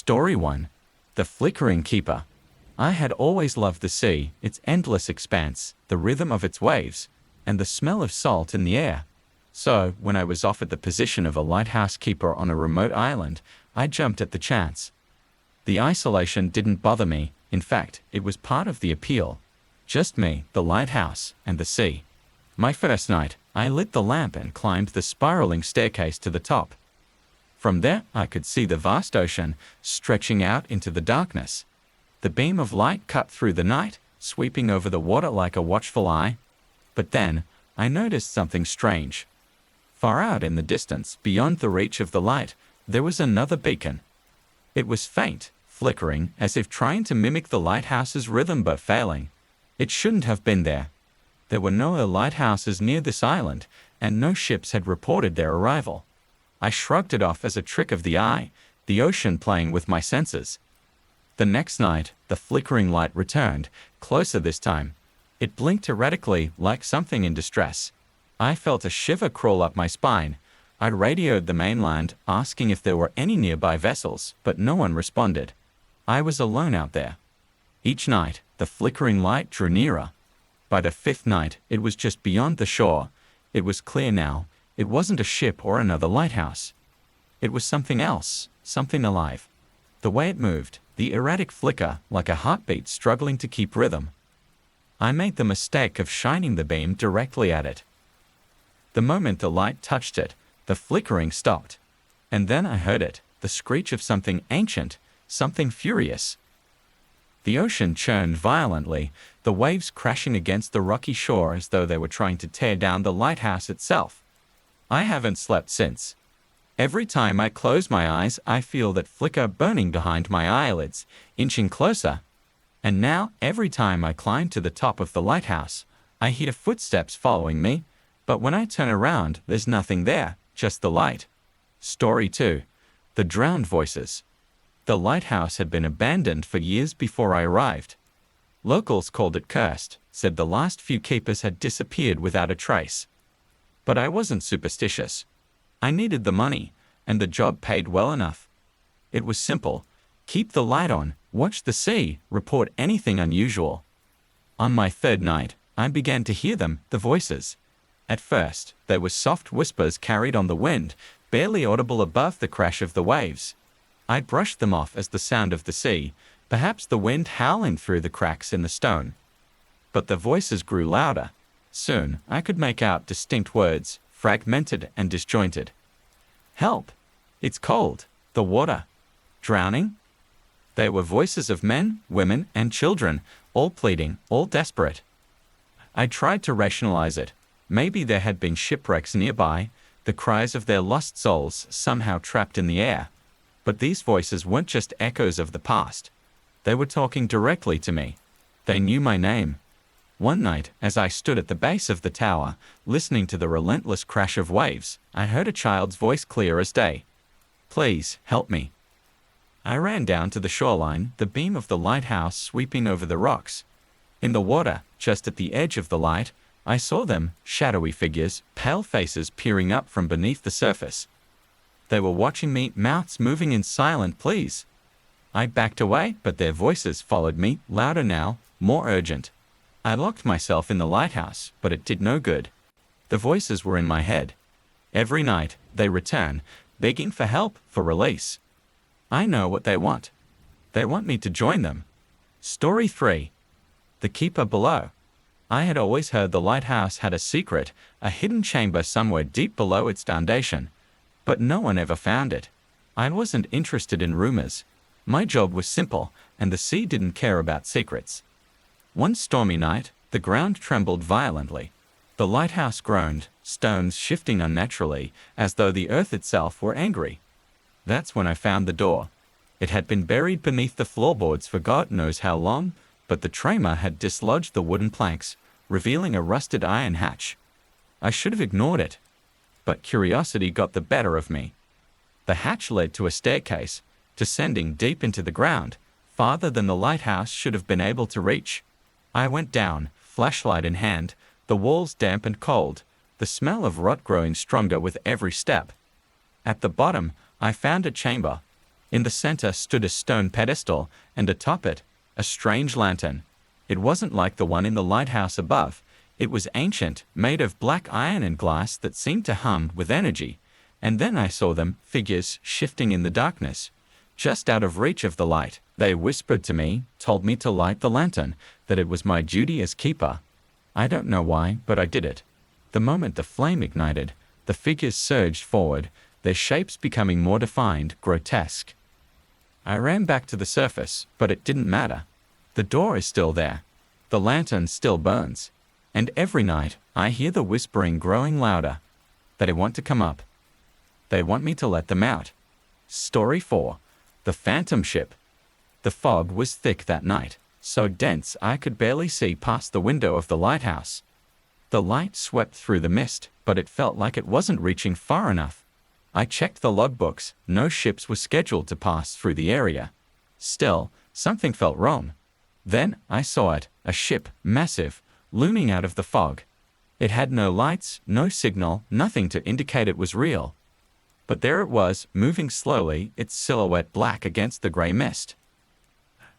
Story 1. The Flickering Keeper. I had always loved the sea, its endless expanse, the rhythm of its waves, and the smell of salt in the air. So, when I was offered the position of a lighthouse keeper on a remote island, I jumped at the chance. The isolation didn't bother me. In fact, it was part of the appeal. Just me, the lighthouse, and the sea. My first night, I lit the lamp and climbed the spiraling staircase to the top. From there, I could see the vast ocean stretching out into the darkness. The beam of light cut through the night, sweeping over the water like a watchful eye. But then, I noticed something strange. Far out in the distance, beyond the reach of the light, there was another beacon. It was faint, flickering, as if trying to mimic the lighthouse's rhythm but failing. It shouldn't have been there. There were no lighthouses near this island, and no ships had reported their arrival. I shrugged it off as a trick of the eye, the ocean playing with my senses. The next night, the flickering light returned, closer this time. It blinked erratically, like something in distress. I felt a shiver crawl up my spine. I radioed the mainland, asking if there were any nearby vessels, but no one responded. I was alone out there. Each night, the flickering light drew nearer. By the fifth night, it was just beyond the shore. It was clear now. It wasn't a ship or another lighthouse. It was something else, something alive. The way it moved, the erratic flicker, like a heartbeat struggling to keep rhythm. I made the mistake of shining the beam directly at it. The moment the light touched it, the flickering stopped. And then I heard it, the screech of something ancient, something furious. The ocean churned violently, the waves crashing against the rocky shore as though they were trying to tear down the lighthouse itself. I haven't slept since. Every time I close my eyes, I feel that flicker burning behind my eyelids, inching closer. And now, every time I climb to the top of the lighthouse, I hear footsteps following me, but when I turn around, there's nothing there, just the light. Story 2. The Drowned Voices. The lighthouse had been abandoned for years before I arrived. Locals called it cursed, said the last few keepers had disappeared without a trace. But I wasn't superstitious. I needed the money, and the job paid well enough. It was simple. Keep the light on, watch the sea, report anything unusual. On my third night, I began to hear them, the voices. At first, they were soft whispers carried on the wind, barely audible above the crash of the waves. I brushed them off as the sound of the sea, perhaps the wind howling through the cracks in the stone. But the voices grew louder. Soon, I could make out distinct words, fragmented and disjointed. Help! It's cold. The water. Drowning? They were voices of men, women, and children, all pleading, all desperate. I tried to rationalize it. Maybe there had been shipwrecks nearby, the cries of their lost souls somehow trapped in the air. But these voices weren't just echoes of the past. They were talking directly to me. They knew my name. One night, as I stood at the base of the tower, listening to the relentless crash of waves, I heard a child's voice clear as day. Please, help me. I ran down to the shoreline, the beam of the lighthouse sweeping over the rocks. In the water, just at the edge of the light, I saw them, shadowy figures, pale faces peering up from beneath the surface. They were watching me, mouths moving in silent pleas. I backed away, but their voices followed me, louder now, more urgent. I locked myself in the lighthouse, but it did no good. The voices were in my head. Every night, they return, begging for help, for release. I know what they want. They want me to join them. Story 3. The Keeper Below. I had always heard the lighthouse had a secret, a hidden chamber somewhere deep below its foundation. But no one ever found it. I wasn't interested in rumors. My job was simple, and the sea didn't care about secrets. One stormy night, the ground trembled violently. The lighthouse groaned, stones shifting unnaturally, as though the earth itself were angry. That's when I found the door. It had been buried beneath the floorboards for God knows how long, but the tremor had dislodged the wooden planks, revealing a rusted iron hatch. I should have ignored it, but curiosity got the better of me. The hatch led to a staircase, descending deep into the ground, farther than the lighthouse should have been able to reach. I went down, flashlight in hand, the walls damp and cold, the smell of rot growing stronger with every step. At the bottom, I found a chamber. In the center stood a stone pedestal, and atop it, a strange lantern. It wasn't like the one in the lighthouse above. It was ancient, made of black iron and glass that seemed to hum with energy. And then I saw them, figures, shifting in the darkness, just out of reach of the light. They whispered to me, told me to light the lantern, that it was my duty as keeper. I don't know why, but I did it. The moment the flame ignited, the figures surged forward, their shapes becoming more defined, grotesque. I ran back to the surface, but it didn't matter. The door is still there. The lantern still burns. And every night, I hear the whispering growing louder. They want to come up. They want me to let them out. Story 4. The Phantom Ship. The fog was thick that night, so dense I could barely see past the window of the lighthouse. The light swept through the mist, but it felt like it wasn't reaching far enough. I checked the logbooks. No ships were scheduled to pass through the area. Still, something felt wrong. Then I saw it, a ship, massive, looming out of the fog. It had no lights, no signal, nothing to indicate it was real. But there it was, moving slowly, its silhouette black against the gray mist.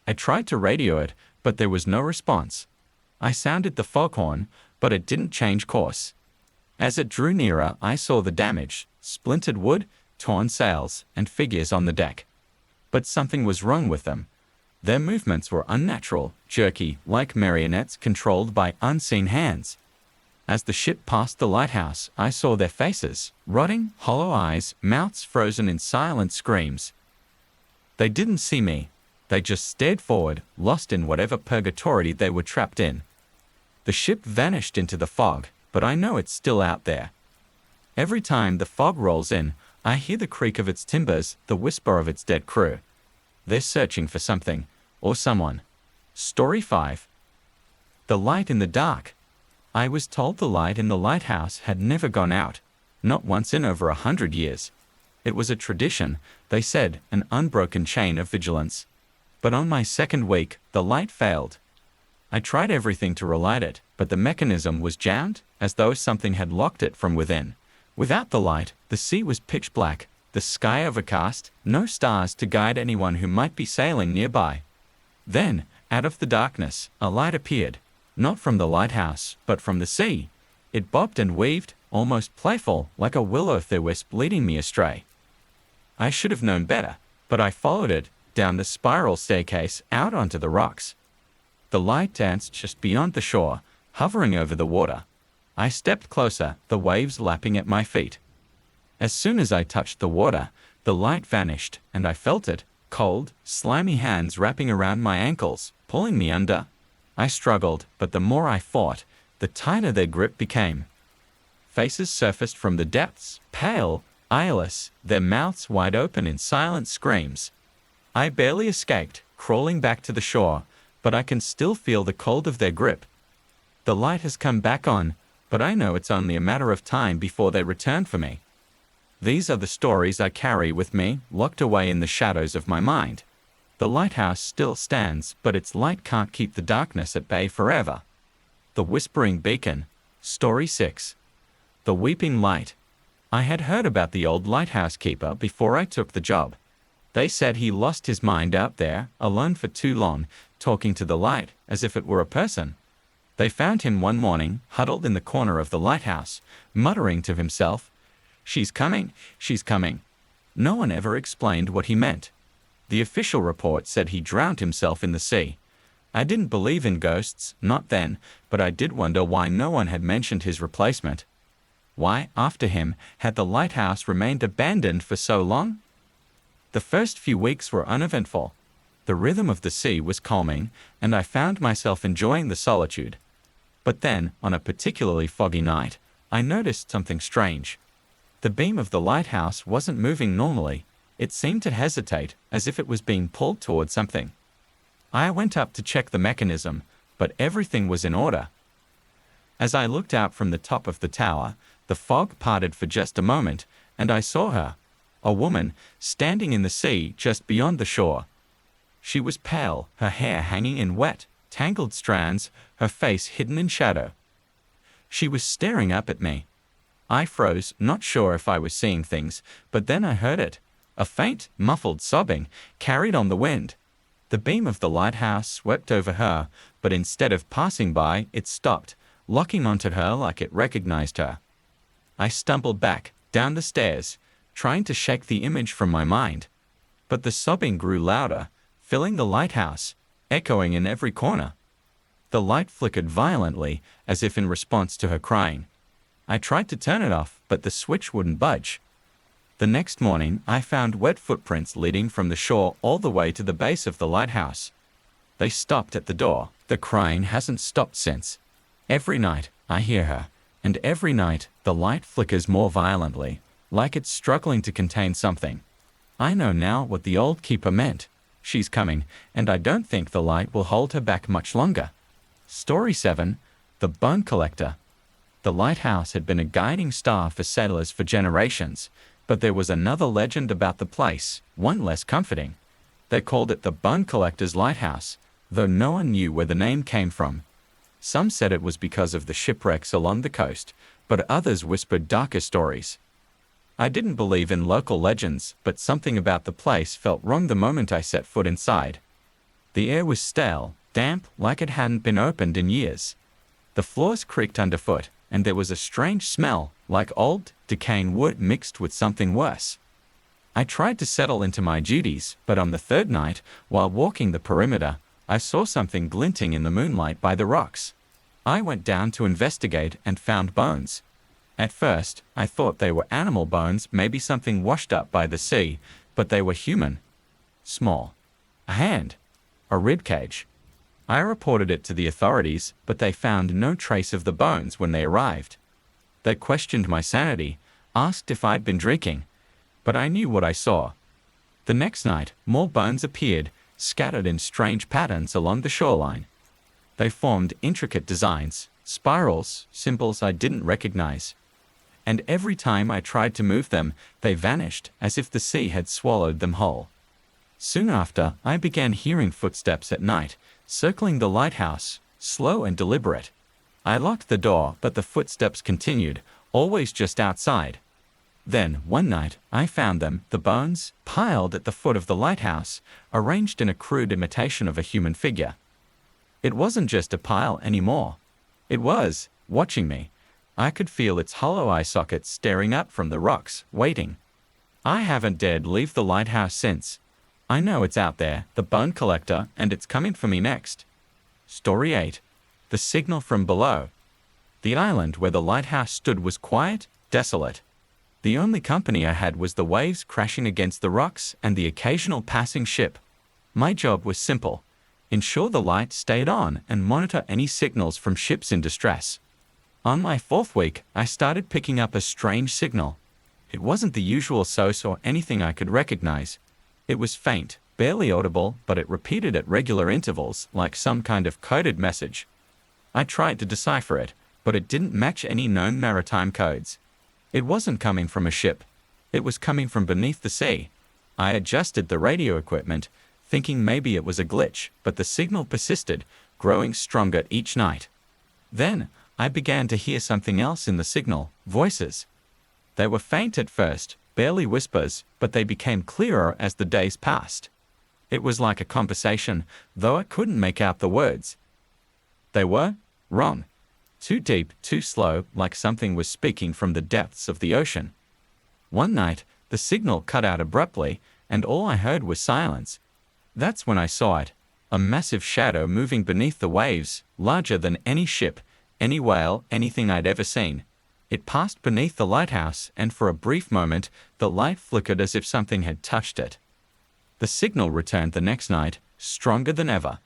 I tried to radio it, but there was no response. I sounded the foghorn, but it didn't change course. As it drew nearer, I saw the damage, splintered wood, torn sails, and figures on the deck. But something was wrong with them. Their movements were unnatural, jerky, like marionettes controlled by unseen hands. As the ship passed the lighthouse, I saw their faces, rotting, hollow eyes, mouths frozen in silent screams. They didn't see me. They just stared forward, lost in whatever purgatory they were trapped in. The ship vanished into the fog, but I know it's still out there. Every time the fog rolls in, I hear the creak of its timbers, the whisper of its dead crew. They're searching for something, or someone. Story 5. The light in the dark. I was told the light in the lighthouse had never gone out, not once in over 100 years. It was a tradition, they said, an unbroken chain of vigilance. But on my second week, the light failed. I tried everything to relight it, but the mechanism was jammed, as though something had locked it from within. Without the light, the sea was pitch black, the sky overcast, no stars to guide anyone who might be sailing nearby. Then, out of the darkness, a light appeared, not from the lighthouse, but from the sea. It bobbed and weaved, almost playful, like a will-o'-the-wisp leading me astray. I should have known better, but I followed it, down the spiral staircase, out onto the rocks. The light danced just beyond the shore, hovering over the water. I stepped closer, the waves lapping at my feet. As soon as I touched the water, the light vanished, and I felt it, cold, slimy hands wrapping around my ankles, pulling me under. I struggled, but the more I fought, the tighter their grip became. Faces surfaced from the depths, pale, eyeless, their mouths wide open in silent screams. I barely escaped, crawling back to the shore, but I can still feel the cold of their grip. The light has come back on, but I know it's only a matter of time before they return for me. These are the stories I carry with me, locked away in the shadows of my mind. The lighthouse still stands, but its light can't keep the darkness at bay forever. The Whispering Beacon. Story 6. The Weeping Light. I had heard about the old lighthouse keeper before I took the job. They said he lost his mind out there, alone for too long, talking to the light, as if it were a person. They found him one morning, huddled in the corner of the lighthouse, muttering to himself, "She's coming, she's coming." No one ever explained what he meant. The official report said he drowned himself in the sea. I didn't believe in ghosts, not then, but I did wonder why no one had mentioned his replacement. Why, after him, had the lighthouse remained abandoned for so long? The first few weeks were uneventful. The rhythm of the sea was calming, and I found myself enjoying the solitude. But then, on a particularly foggy night, I noticed something strange. The beam of the lighthouse wasn't moving normally. It seemed to hesitate, as if it was being pulled toward something. I went up to check the mechanism, but everything was in order. As I looked out from the top of the tower, the fog parted for just a moment, and I saw her, a woman, standing in the sea just beyond the shore. She was pale, her hair hanging in wet, tangled strands, her face hidden in shadow. She was staring up at me. I froze, not sure if I was seeing things, but then I heard it. A faint, muffled sobbing carried on the wind. The beam of the lighthouse swept over her, but instead of passing by, it stopped, locking onto her like it recognized her. I stumbled back, down the stairs, trying to shake the image from my mind. But the sobbing grew louder, filling the lighthouse, echoing in every corner. The light flickered violently, as if in response to her crying. I tried to turn it off, but the switch wouldn't budge. The next morning, I found wet footprints leading from the shore all the way to the base of the lighthouse. They stopped at the door. The crying hasn't stopped since. Every night, I hear her, and every night, the light flickers more violently, like it's struggling to contain something. I know now what the old keeper meant. She's coming, and I don't think the light will hold her back much longer. Story 7. The Bone Collector. The lighthouse had been a guiding star for sailors for generations, but there was another legend about the place, one less comforting. They called it the Bone Collector's Lighthouse, though no one knew where the name came from. Some said it was because of the shipwrecks along the coast, but others whispered darker stories. I didn't believe in local legends, but something about the place felt wrong the moment I set foot inside. The air was stale, damp, like it hadn't been opened in years. The floors creaked underfoot, and there was a strange smell, like old, decaying wood mixed with something worse. I tried to settle into my duties, but on the third night, while walking the perimeter, I saw something glinting in the moonlight by the rocks. I went down to investigate and found bones. At first, I thought they were animal bones, maybe something washed up by the sea, but they were human. Small. A hand. A ribcage. I reported it to the authorities, but they found no trace of the bones when they arrived. They questioned my sanity, asked if I'd been drinking, but I knew what I saw. The next night, more bones appeared, scattered in strange patterns along the shoreline. They formed intricate designs, spirals, symbols I didn't recognize. And every time I tried to move them, they vanished, as if the sea had swallowed them whole. Soon after, I began hearing footsteps at night, circling the lighthouse, slow and deliberate. I locked the door, but the footsteps continued, always just outside. Then, one night, I found them, the bones, piled at the foot of the lighthouse, arranged in a crude imitation of a human figure. It wasn't just a pile anymore. It was, watching me. I could feel its hollow eye sockets staring up from the rocks, waiting. I haven't dared leave the lighthouse since. I know it's out there, the Bone Collector, and it's coming for me next. Story 8. The Signal from Below. The island where the lighthouse stood was quiet, desolate. The only company I had was the waves crashing against the rocks and the occasional passing ship. My job was simple: ensure the light stayed on and monitor any signals from ships in distress. On my 4th week, I started picking up a strange signal. It wasn't the usual SOS or anything I could recognize. It was faint, barely audible, but it repeated at regular intervals, like some kind of coded message. I tried to decipher it, but it didn't match any known maritime codes. It wasn't coming from a ship. It was coming from beneath the sea. I adjusted the radio equipment, thinking maybe it was a glitch, but the signal persisted, growing stronger each night. Then, I began to hear something else in the signal: voices. They were faint at first, barely whispers, but they became clearer as the days passed. It was like a conversation, though I couldn't make out the words. They were wrong. Too deep, too slow, like something was speaking from the depths of the ocean. One night, the signal cut out abruptly, and all I heard was silence. That's when I saw it. A massive shadow moving beneath the waves, larger than any ship, any whale, anything I'd ever seen. It passed beneath the lighthouse, and for a brief moment, the light flickered as if something had touched it. The signal returned the next night, stronger than ever.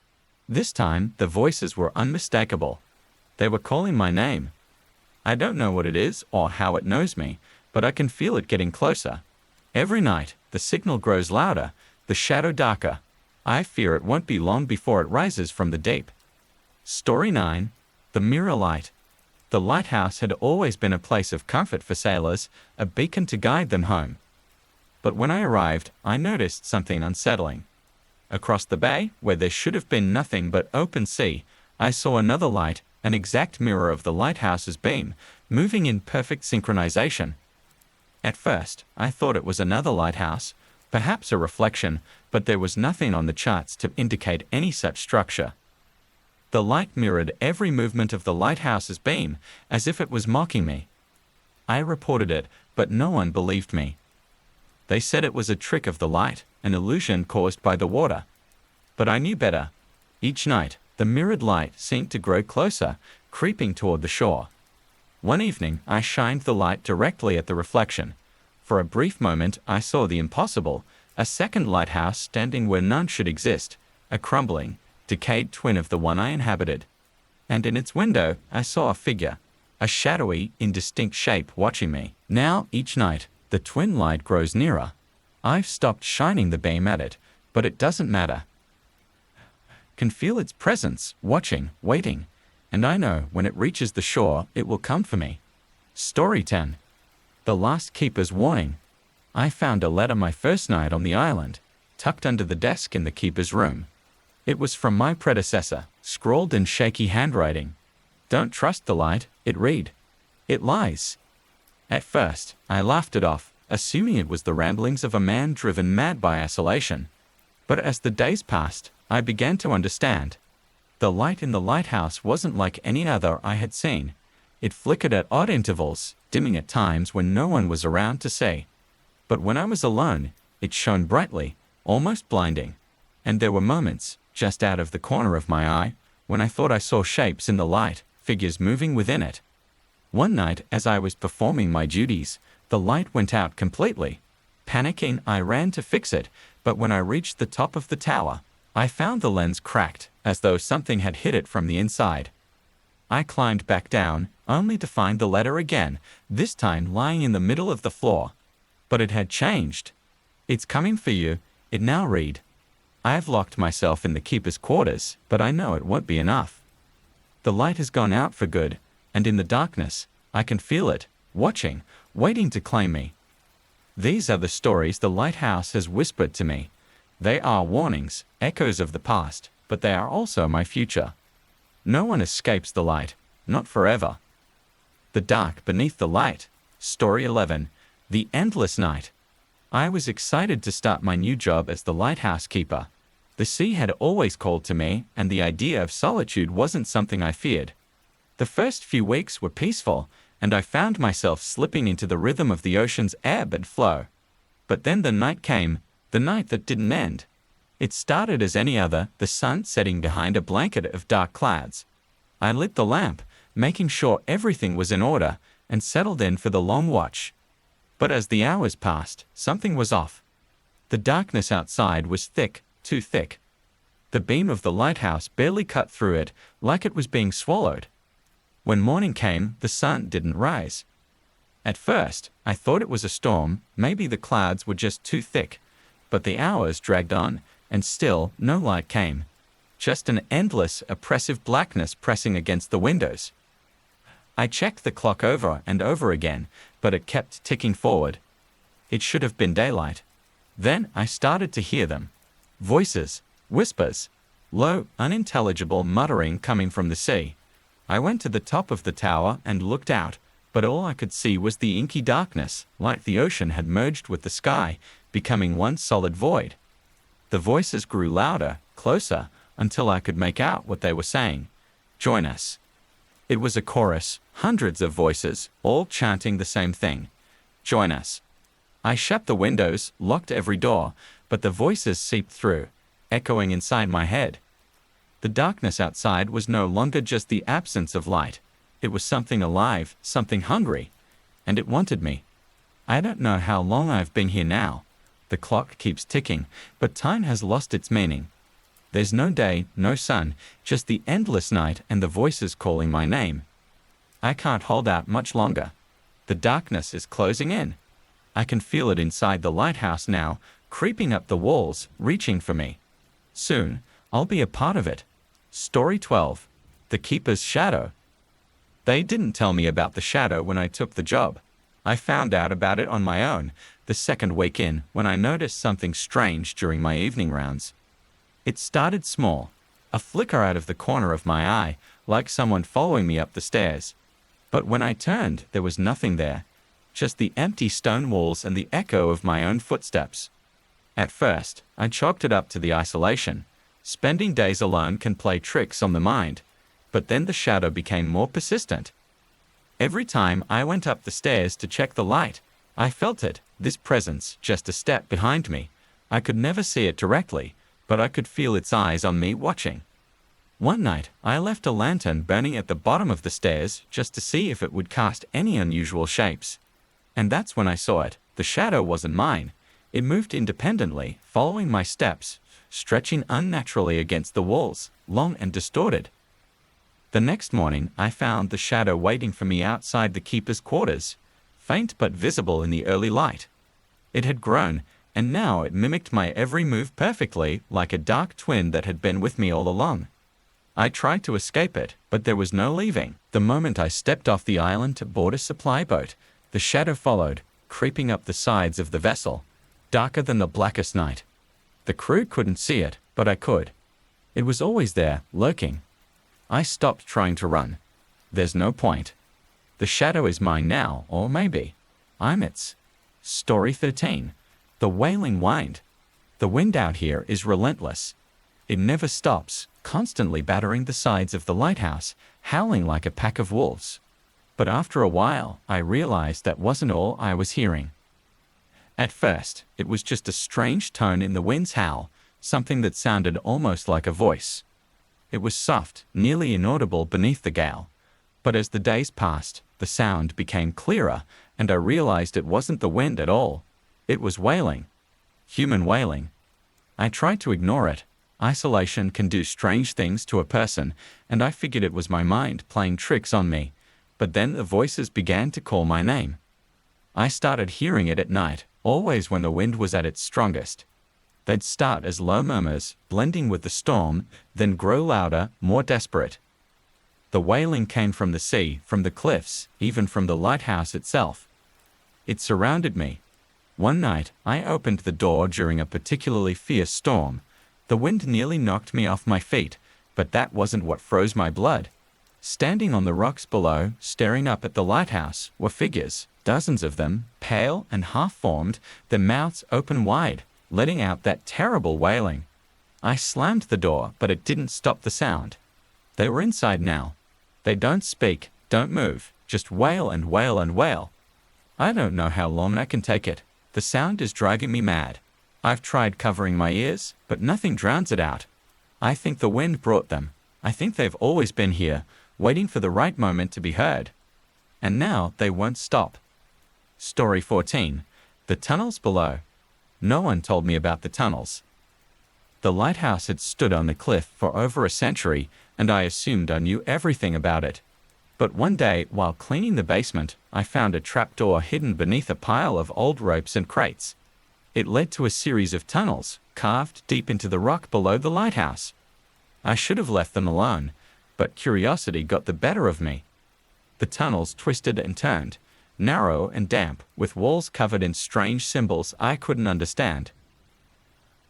This time, the voices were unmistakable. They were calling my name. I don't know what it is or how it knows me, but I can feel it getting closer. Every night, the signal grows louder, the shadow darker. I fear it won't be long before it rises from the deep. Story 9. The Mirror Light. The lighthouse had always been a place of comfort for sailors, a beacon to guide them home. But when I arrived, I noticed something unsettling. Across the bay, where there should have been nothing but open sea, I saw another light, an exact mirror of the lighthouse's beam, moving in perfect synchronization. At first, I thought it was another lighthouse, Perhaps a reflection, but there was nothing on the charts to indicate any such structure. The light mirrored every movement of the lighthouse's beam, as if it was mocking me. I reported it, but no one believed me. They said it was a trick of the light, an illusion caused by the water. But I knew better. Each night, the mirrored light seemed to grow closer, creeping toward the shore. One evening, I shined the light directly at the reflection. For a brief moment, I saw the impossible, a second lighthouse standing where none should exist, a crumbling, decayed twin of the one I inhabited. And in its window, I saw a figure, a shadowy, indistinct shape watching me. Now, each night, the twin light grows nearer. I've stopped shining the beam at it, but it doesn't matter. Can feel its presence, watching, waiting, and I know when it reaches the shore, it will come for me. Story 10. The Last Keeper's Warning. I found a letter my first night on the island, tucked under the desk in the keeper's room. It was from my predecessor, scrawled in shaky handwriting. Don't trust the light, it read. It lies. At first, I laughed it off, assuming it was the ramblings of a man driven mad by isolation. But as the days passed, I began to understand. The light in the lighthouse wasn't like any other I had seen. It flickered at odd intervals, dimming at times when no one was around to see. But when I was alone, it shone brightly, almost blinding. And there were moments, just out of the corner of my eye, when I thought I saw shapes in the light, figures moving within it. One night, as I was performing my duties, the light went out completely. Panicking, I ran to fix it, but when I reached the top of the tower, I found the lens cracked, as though something had hit it from the inside. I climbed back down, only to find the letter again, this time lying in the middle of the floor. But it had changed. It's coming for you, it now read. I have locked myself in the keeper's quarters, but I know it won't be enough. The light has gone out for good, and in the darkness, I can feel it, watching, waiting to claim me. These are the stories the lighthouse has whispered to me. They are warnings, echoes of the past, but they are also my future. No one escapes the light, not forever. The Dark Beneath the Light. Story 11. The Endless Night. I was excited to start my new job as the lighthouse keeper. The sea had always called to me, and the idea of solitude wasn't something I feared. The first few weeks were peaceful, and I found myself slipping into the rhythm of the ocean's ebb and flow. But then the night came, the night that didn't end. It started as any other, the sun setting behind a blanket of dark clouds. I lit the lamp, making sure everything was in order, and settled in for the long watch. But as the hours passed, something was off. The darkness outside was thick, too thick. The beam of the lighthouse barely cut through it, like it was being swallowed. When morning came, the sun didn't rise. At first, I thought it was a storm, maybe the clouds were just too thick. But the hours dragged on, and still no light came. Just an endless, oppressive blackness pressing against the windows. I checked the clock over and over again, but it kept ticking forward. It should have been daylight. Then I started to hear them. Voices, whispers, low, unintelligible muttering coming from the sea. I went to the top of the tower and looked out, but all I could see was the inky darkness, like the ocean had merged with the sky, becoming one solid void. The voices grew louder, closer, until I could make out what they were saying. Join us. It was a chorus, hundreds of voices, all chanting the same thing. Join us. I shut the windows, locked every door, but the voices seeped through, echoing inside my head. The darkness outside was no longer just the absence of light. It was something alive, something hungry, and it wanted me. I don't know how long I've been here now. The clock keeps ticking, but time has lost its meaning. There's no day, no sun, just the endless night and the voices calling my name. I can't hold out much longer. The darkness is closing in. I can feel it inside the lighthouse now, creeping up the walls, reaching for me. Soon, I'll be a part of it. Story 12. The Keeper's Shadow. They didn't tell me about the shadow when I took the job. I found out about it on my own, the second week in, when I noticed something strange during my evening rounds. It started small, a flicker out of the corner of my eye, like someone following me up the stairs. But when I turned, there was nothing there, just the empty stone walls and the echo of my own footsteps. At first, I chalked it up to the isolation. Spending days alone can play tricks on the mind. But then the shadow became more persistent. Every time I went up the stairs to check the light, I felt it, this presence, just a step behind me. I could never see it directly, but I could feel its eyes on me watching. One night, I left a lantern burning at the bottom of the stairs just to see if it would cast any unusual shapes. And that's when I saw it. The shadow wasn't mine. It moved independently, following my steps, stretching unnaturally against the walls, long and distorted. The next morning, I found the shadow waiting for me outside the keeper's quarters, faint but visible in the early light. It had grown, and now it mimicked my every move perfectly, like a dark twin that had been with me all along. I tried to escape it, but there was no leaving. The moment I stepped off the island to board a supply boat, the shadow followed, creeping up the sides of the vessel, darker than the blackest night. The crew couldn't see it, but I could. It was always there, lurking. I stopped trying to run. There's no point. The shadow is mine now, or maybe I'm its. Story 13. The Wailing Wind. The wind out here is relentless. It never stops, constantly battering the sides of the lighthouse, howling like a pack of wolves. But after a while, I realized that wasn't all I was hearing. At first, it was just a strange tone in the wind's howl, something that sounded almost like a voice. It was soft, nearly inaudible beneath the gale. But as the days passed, the sound became clearer, and I realized it wasn't the wind at all. It was wailing. Human wailing. I tried to ignore it. Isolation can do strange things to a person, and I figured it was my mind playing tricks on me. But then the voices began to call my name. I started hearing it at night, always when the wind was at its strongest. They'd start as low murmurs, blending with the storm, then grow louder, more desperate. The wailing came from the sea, from the cliffs, even from the lighthouse itself. It surrounded me. One night, I opened the door during a particularly fierce storm. The wind nearly knocked me off my feet, but that wasn't what froze my blood. Standing on the rocks below, staring up at the lighthouse, were figures, dozens of them, pale and half-formed, their mouths open wide, letting out that terrible wailing. I slammed the door, but it didn't stop the sound. They were inside now. They don't speak, don't move, just wail and wail and wail. I don't know how long I can take it. The sound is driving me mad. I've tried covering my ears, but nothing drowns it out. I think the wind brought them. I think they've always been here, waiting for the right moment to be heard. And now they won't stop. Story 14. The tunnels below. No one told me about the tunnels. The lighthouse had stood on the cliff for over a century, and I assumed I knew everything about it. But one day, while cleaning the basement, I found a trapdoor hidden beneath a pile of old ropes and crates. It led to a series of tunnels, carved deep into the rock below the lighthouse. I should have left them alone, but curiosity got the better of me. The tunnels twisted and turned, narrow and damp, with walls covered in strange symbols I couldn't understand.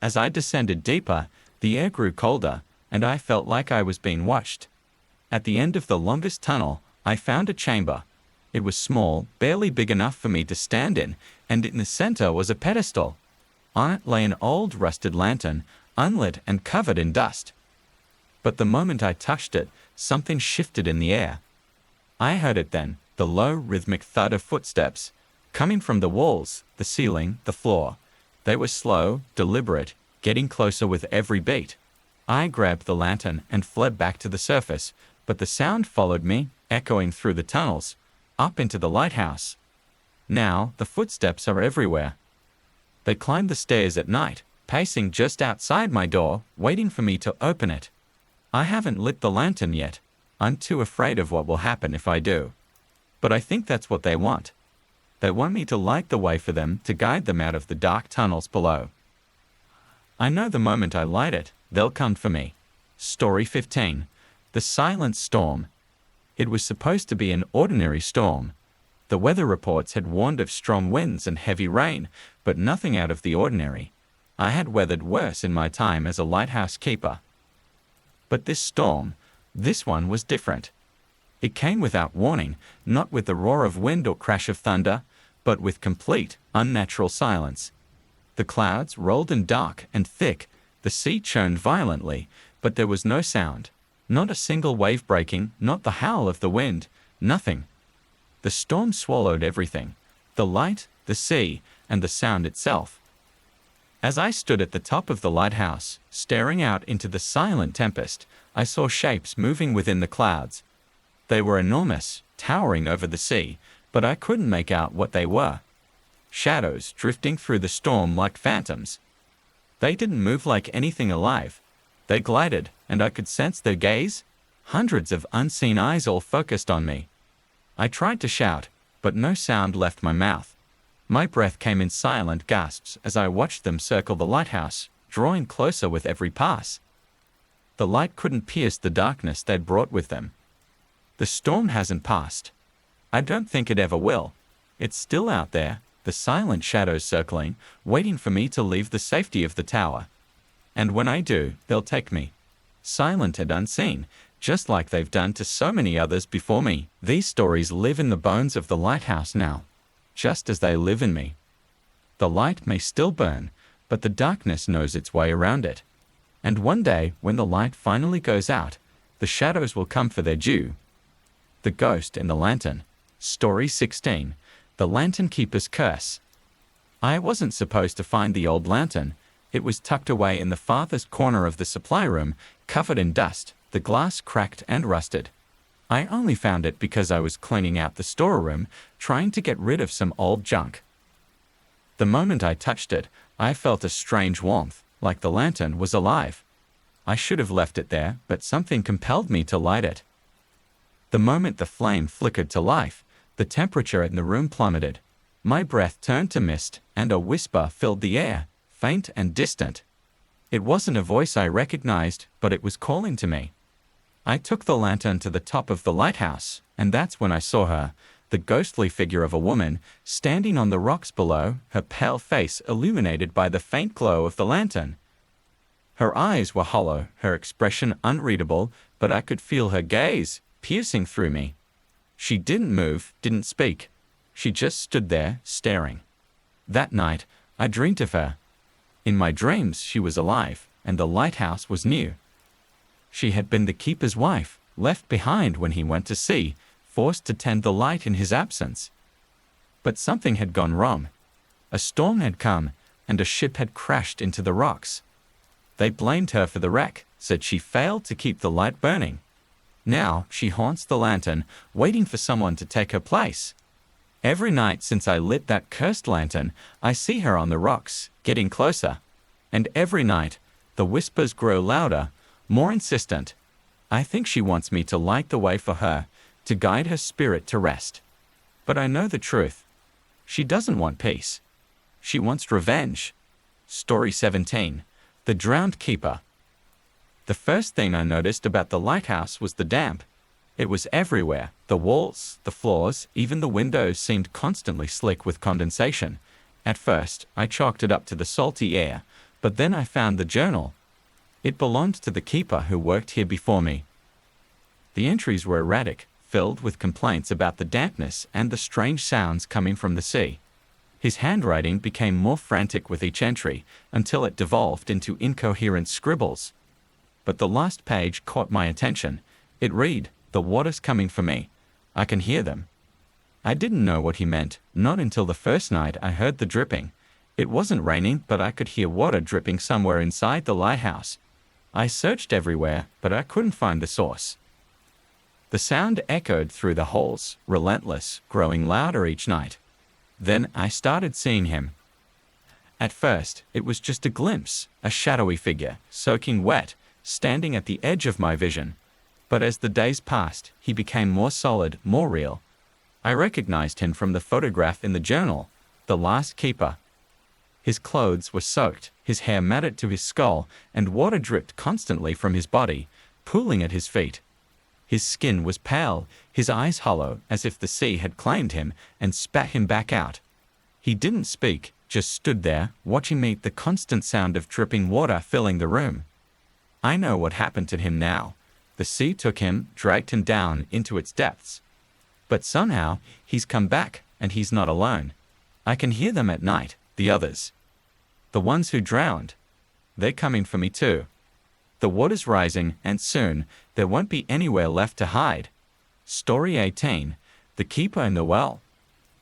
As I descended deeper, the air grew colder, and I felt like I was being watched. At the end of the longest tunnel, I found a chamber. It was small, barely big enough for me to stand in, and in the center was a pedestal. On it lay an old rusted lantern, unlit and covered in dust. But the moment I touched it, something shifted in the air. I heard it then, the low, rhythmic thud of footsteps, coming from the walls, the ceiling, the floor. They were slow, deliberate, getting closer with every beat. I grabbed the lantern and fled back to the surface, but the sound followed me, echoing through the tunnels, up into the lighthouse. Now, the footsteps are everywhere. They climb the stairs at night, pacing just outside my door, waiting for me to open it. I haven't lit the lantern yet. I'm too afraid of what will happen if I do. But I think that's what they want. They want me to light the way for them, to guide them out of the dark tunnels below. I know the moment I light it, they'll come for me. Story 15. The Silent Storm. It was supposed to be an ordinary storm. The weather reports had warned of strong winds and heavy rain, but nothing out of the ordinary. I had weathered worse in my time as a lighthouse keeper. But this storm, this one was different. It came without warning, not with the roar of wind or crash of thunder, but with complete, unnatural silence. The clouds rolled in dark and thick, the sea churned violently, but there was no sound. Not a single wave breaking, not the howl of the wind, nothing. The storm swallowed everything, the light, the sea, and the sound itself. As I stood at the top of the lighthouse, staring out into the silent tempest, I saw shapes moving within the clouds. They were enormous, towering over the sea, but I couldn't make out what they were. Shadows drifting through the storm like phantoms. They didn't move like anything alive. They glided, and I could sense their gaze. Hundreds of unseen eyes all focused on me. I tried to shout, but no sound left my mouth. My breath came in silent gasps as I watched them circle the lighthouse, drawing closer with every pass. The light couldn't pierce the darkness they'd brought with them. The storm hasn't passed. I don't think it ever will. It's still out there, the silent shadows circling, waiting for me to leave the safety of the tower. And when I do, they'll take me. Silent and unseen, just like they've done to so many others before me. These stories live in the bones of the lighthouse now, just as they live in me. The light may still burn, but the darkness knows its way around it. And one day, when the light finally goes out, the shadows will come for their due. The Ghost in the Lantern. Story 16. The Lantern Keeper's Curse. I wasn't supposed to find the old lantern. It was tucked away in the farthest corner of the supply room, covered in dust, the glass cracked and rusted. I only found it because I was cleaning out the storeroom, trying to get rid of some old junk. The moment I touched it, I felt a strange warmth, like the lantern was alive. I should have left it there, but something compelled me to light it. The moment the flame flickered to life, the temperature in the room plummeted. My breath turned to mist, and a whisper filled the air, faint and distant. It wasn't a voice I recognized, but it was calling to me. I took the lantern to the top of the lighthouse, and that's when I saw her, the ghostly figure of a woman, standing on the rocks below, her pale face illuminated by the faint glow of the lantern. Her eyes were hollow, her expression unreadable, but I could feel her gaze, piercing through me. She didn't move, didn't speak. She just stood there, staring. That night, I dreamed of her. In my dreams, she was alive, and the lighthouse was new. She had been the keeper's wife, left behind when he went to sea, forced to tend the light in his absence. But something had gone wrong. A storm had come, and a ship had crashed into the rocks. They blamed her for the wreck, said she failed to keep the light burning. Now she haunts the lantern, waiting for someone to take her place. Every night since I lit that cursed lantern, I see her on the rocks, getting closer. And every night, the whispers grow louder, more insistent. I think she wants me to light the way for her, to guide her spirit to rest. But I know the truth. She doesn't want peace. She wants revenge. Story 17. The Drowned Keeper. The first thing I noticed about the lighthouse was the damp. It was everywhere. The walls, the floors, even the windows seemed constantly slick with condensation. At first, I chalked it up to the salty air, but then I found the journal. It belonged to the keeper who worked here before me. The entries were erratic, filled with complaints about the dampness and the strange sounds coming from the sea. His handwriting became more frantic with each entry, until it devolved into incoherent scribbles. But the last page caught my attention. It read, "The water's coming for me. I can hear them." I didn't know what he meant, not until the first night I heard the dripping. It wasn't raining, but I could hear water dripping somewhere inside the lighthouse. I searched everywhere, but I couldn't find the source. The sound echoed through the halls, relentless, growing louder each night. Then I started seeing him. At first, it was just a glimpse, a shadowy figure, soaking wet, standing at the edge of my vision. But as the days passed, he became more solid, more real. I recognized him from the photograph in the journal, the last keeper. His clothes were soaked, his hair matted to his skull, and water dripped constantly from his body, pooling at his feet. His skin was pale, his eyes hollow, as if the sea had claimed him and spat him back out. He didn't speak, just stood there, watching me, the constant sound of dripping water filling the room. I know what happened to him now. The sea took him, dragged him down into its depths. But somehow, he's come back, and he's not alone. I can hear them at night, the others. The ones who drowned. They're coming for me too. The water's rising, and soon, there won't be anywhere left to hide. Story 18. The Keeper in the Well.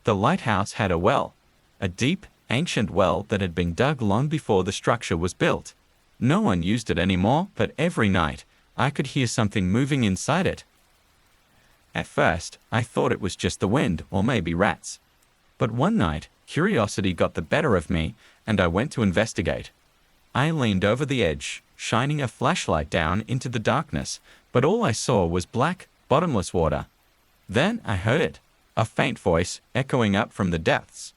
The lighthouse had a well. A deep, ancient well that had been dug long before the structure was built. No one used it anymore, but every night, I could hear something moving inside it. At first, I thought it was just the wind or maybe rats. But one night, curiosity got the better of me, and I went to investigate. I leaned over the edge, shining a flashlight down into the darkness, but all I saw was black, bottomless water. Then I heard it, a faint voice echoing up from the depths.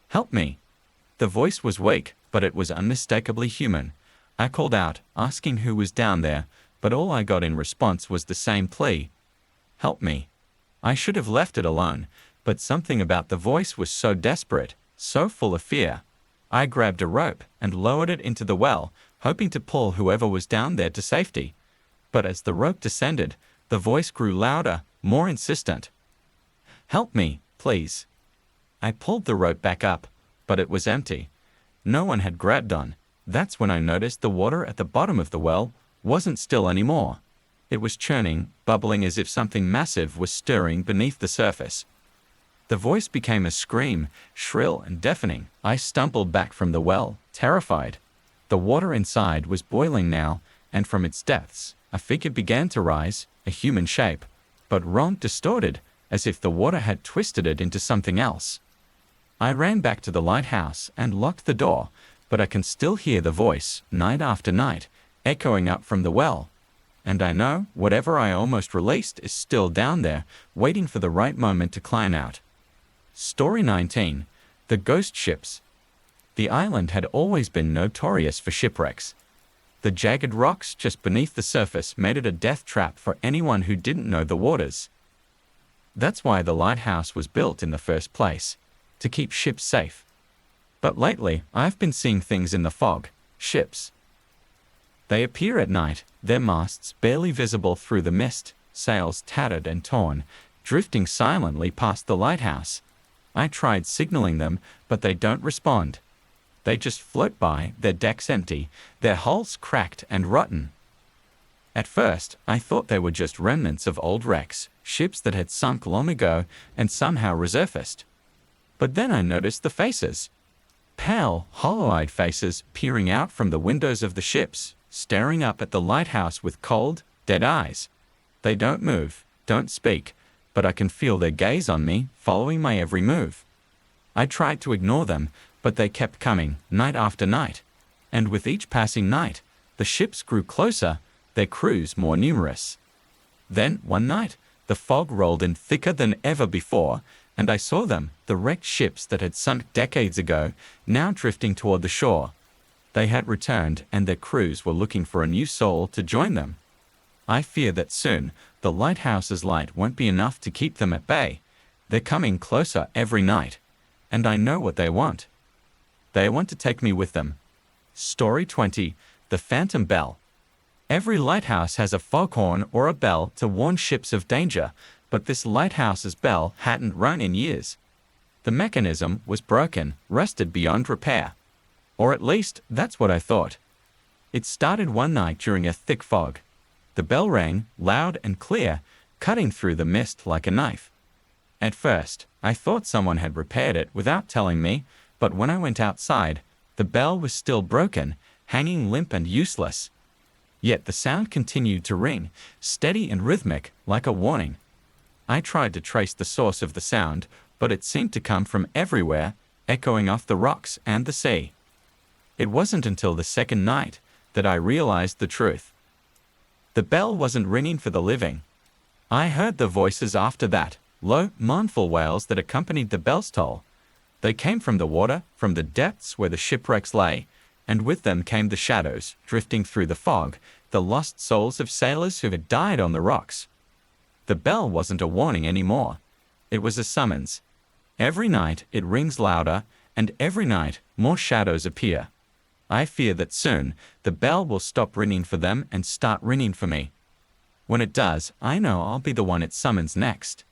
"Help me!" The voice was weak, but it was unmistakably human. I called out, asking who was down there, but all I got in response was the same plea. "Help me." I should have left it alone, but something about the voice was so desperate, so full of fear. I grabbed a rope and lowered it into the well, hoping to pull whoever was down there to safety. But as the rope descended, the voice grew louder, more insistent. "Help me, please." I pulled the rope back up, but it was empty. No one had grabbed on. That's when I noticed the water at the bottom of the well wasn't still anymore. It was churning, bubbling as if something massive was stirring beneath the surface. The voice became a scream, shrill and deafening. I stumbled back from the well, terrified. The water inside was boiling now, and from its depths, a figure began to rise, a human shape, but wrong, distorted, as if the water had twisted it into something else. I ran back to the lighthouse and locked the door, but I can still hear the voice, night after night, echoing up from the well. And I know whatever I almost released is still down there, waiting for the right moment to climb out. Story 19. The Ghost Ships. The island had always been notorious for shipwrecks. The jagged rocks just beneath the surface made it a death trap for anyone who didn't know the waters. That's why the lighthouse was built in the first place, to keep ships safe. But lately, I've been seeing things in the fog, ships. They appear at night, their masts barely visible through the mist, sails tattered and torn, drifting silently past the lighthouse. I tried signaling them, but they don't respond. They just float by, their decks empty, their hulls cracked and rotten. At first, I thought they were just remnants of old wrecks, ships that had sunk long ago and somehow resurfaced. But then I noticed the faces. Pale, hollow-eyed faces peering out from the windows of the ships, staring up at the lighthouse with cold, dead eyes. They don't move, don't speak, but I can feel their gaze on me, following my every move. I tried to ignore them, but they kept coming, night after night. And with each passing night, the ships grew closer, their crews more numerous. Then, one night, the fog rolled in thicker than ever before, and I saw them, the wrecked ships that had sunk decades ago, now drifting toward the shore. They had returned, and their crews were looking for a new soul to join them. I fear that soon, the lighthouse's light won't be enough to keep them at bay. They're coming closer every night, and I know what they want. They want to take me with them. Story 20. The Phantom Bell. Every lighthouse has a foghorn or a bell to warn ships of danger, but this lighthouse's bell hadn't rung in years. The mechanism was broken, rusted beyond repair. Or at least, that's what I thought. It started one night during a thick fog. The bell rang, loud and clear, cutting through the mist like a knife. At first, I thought someone had repaired it without telling me, but when I went outside, the bell was still broken, hanging limp and useless. Yet the sound continued to ring, steady and rhythmic, like a warning. I tried to trace the source of the sound, but it seemed to come from everywhere, echoing off the rocks and the sea. It wasn't until the second night that I realized the truth. The bell wasn't ringing for the living. I heard the voices after that, low, mournful wails that accompanied the bell's toll. They came from the water, from the depths where the shipwrecks lay, and with them came the shadows, drifting through the fog, the lost souls of sailors who had died on the rocks. The bell wasn't a warning anymore. It was a summons. Every night it rings louder, and every night more shadows appear. I fear that soon the bell will stop ringing for them and start ringing for me. When it does, I know I'll be the one it summons next.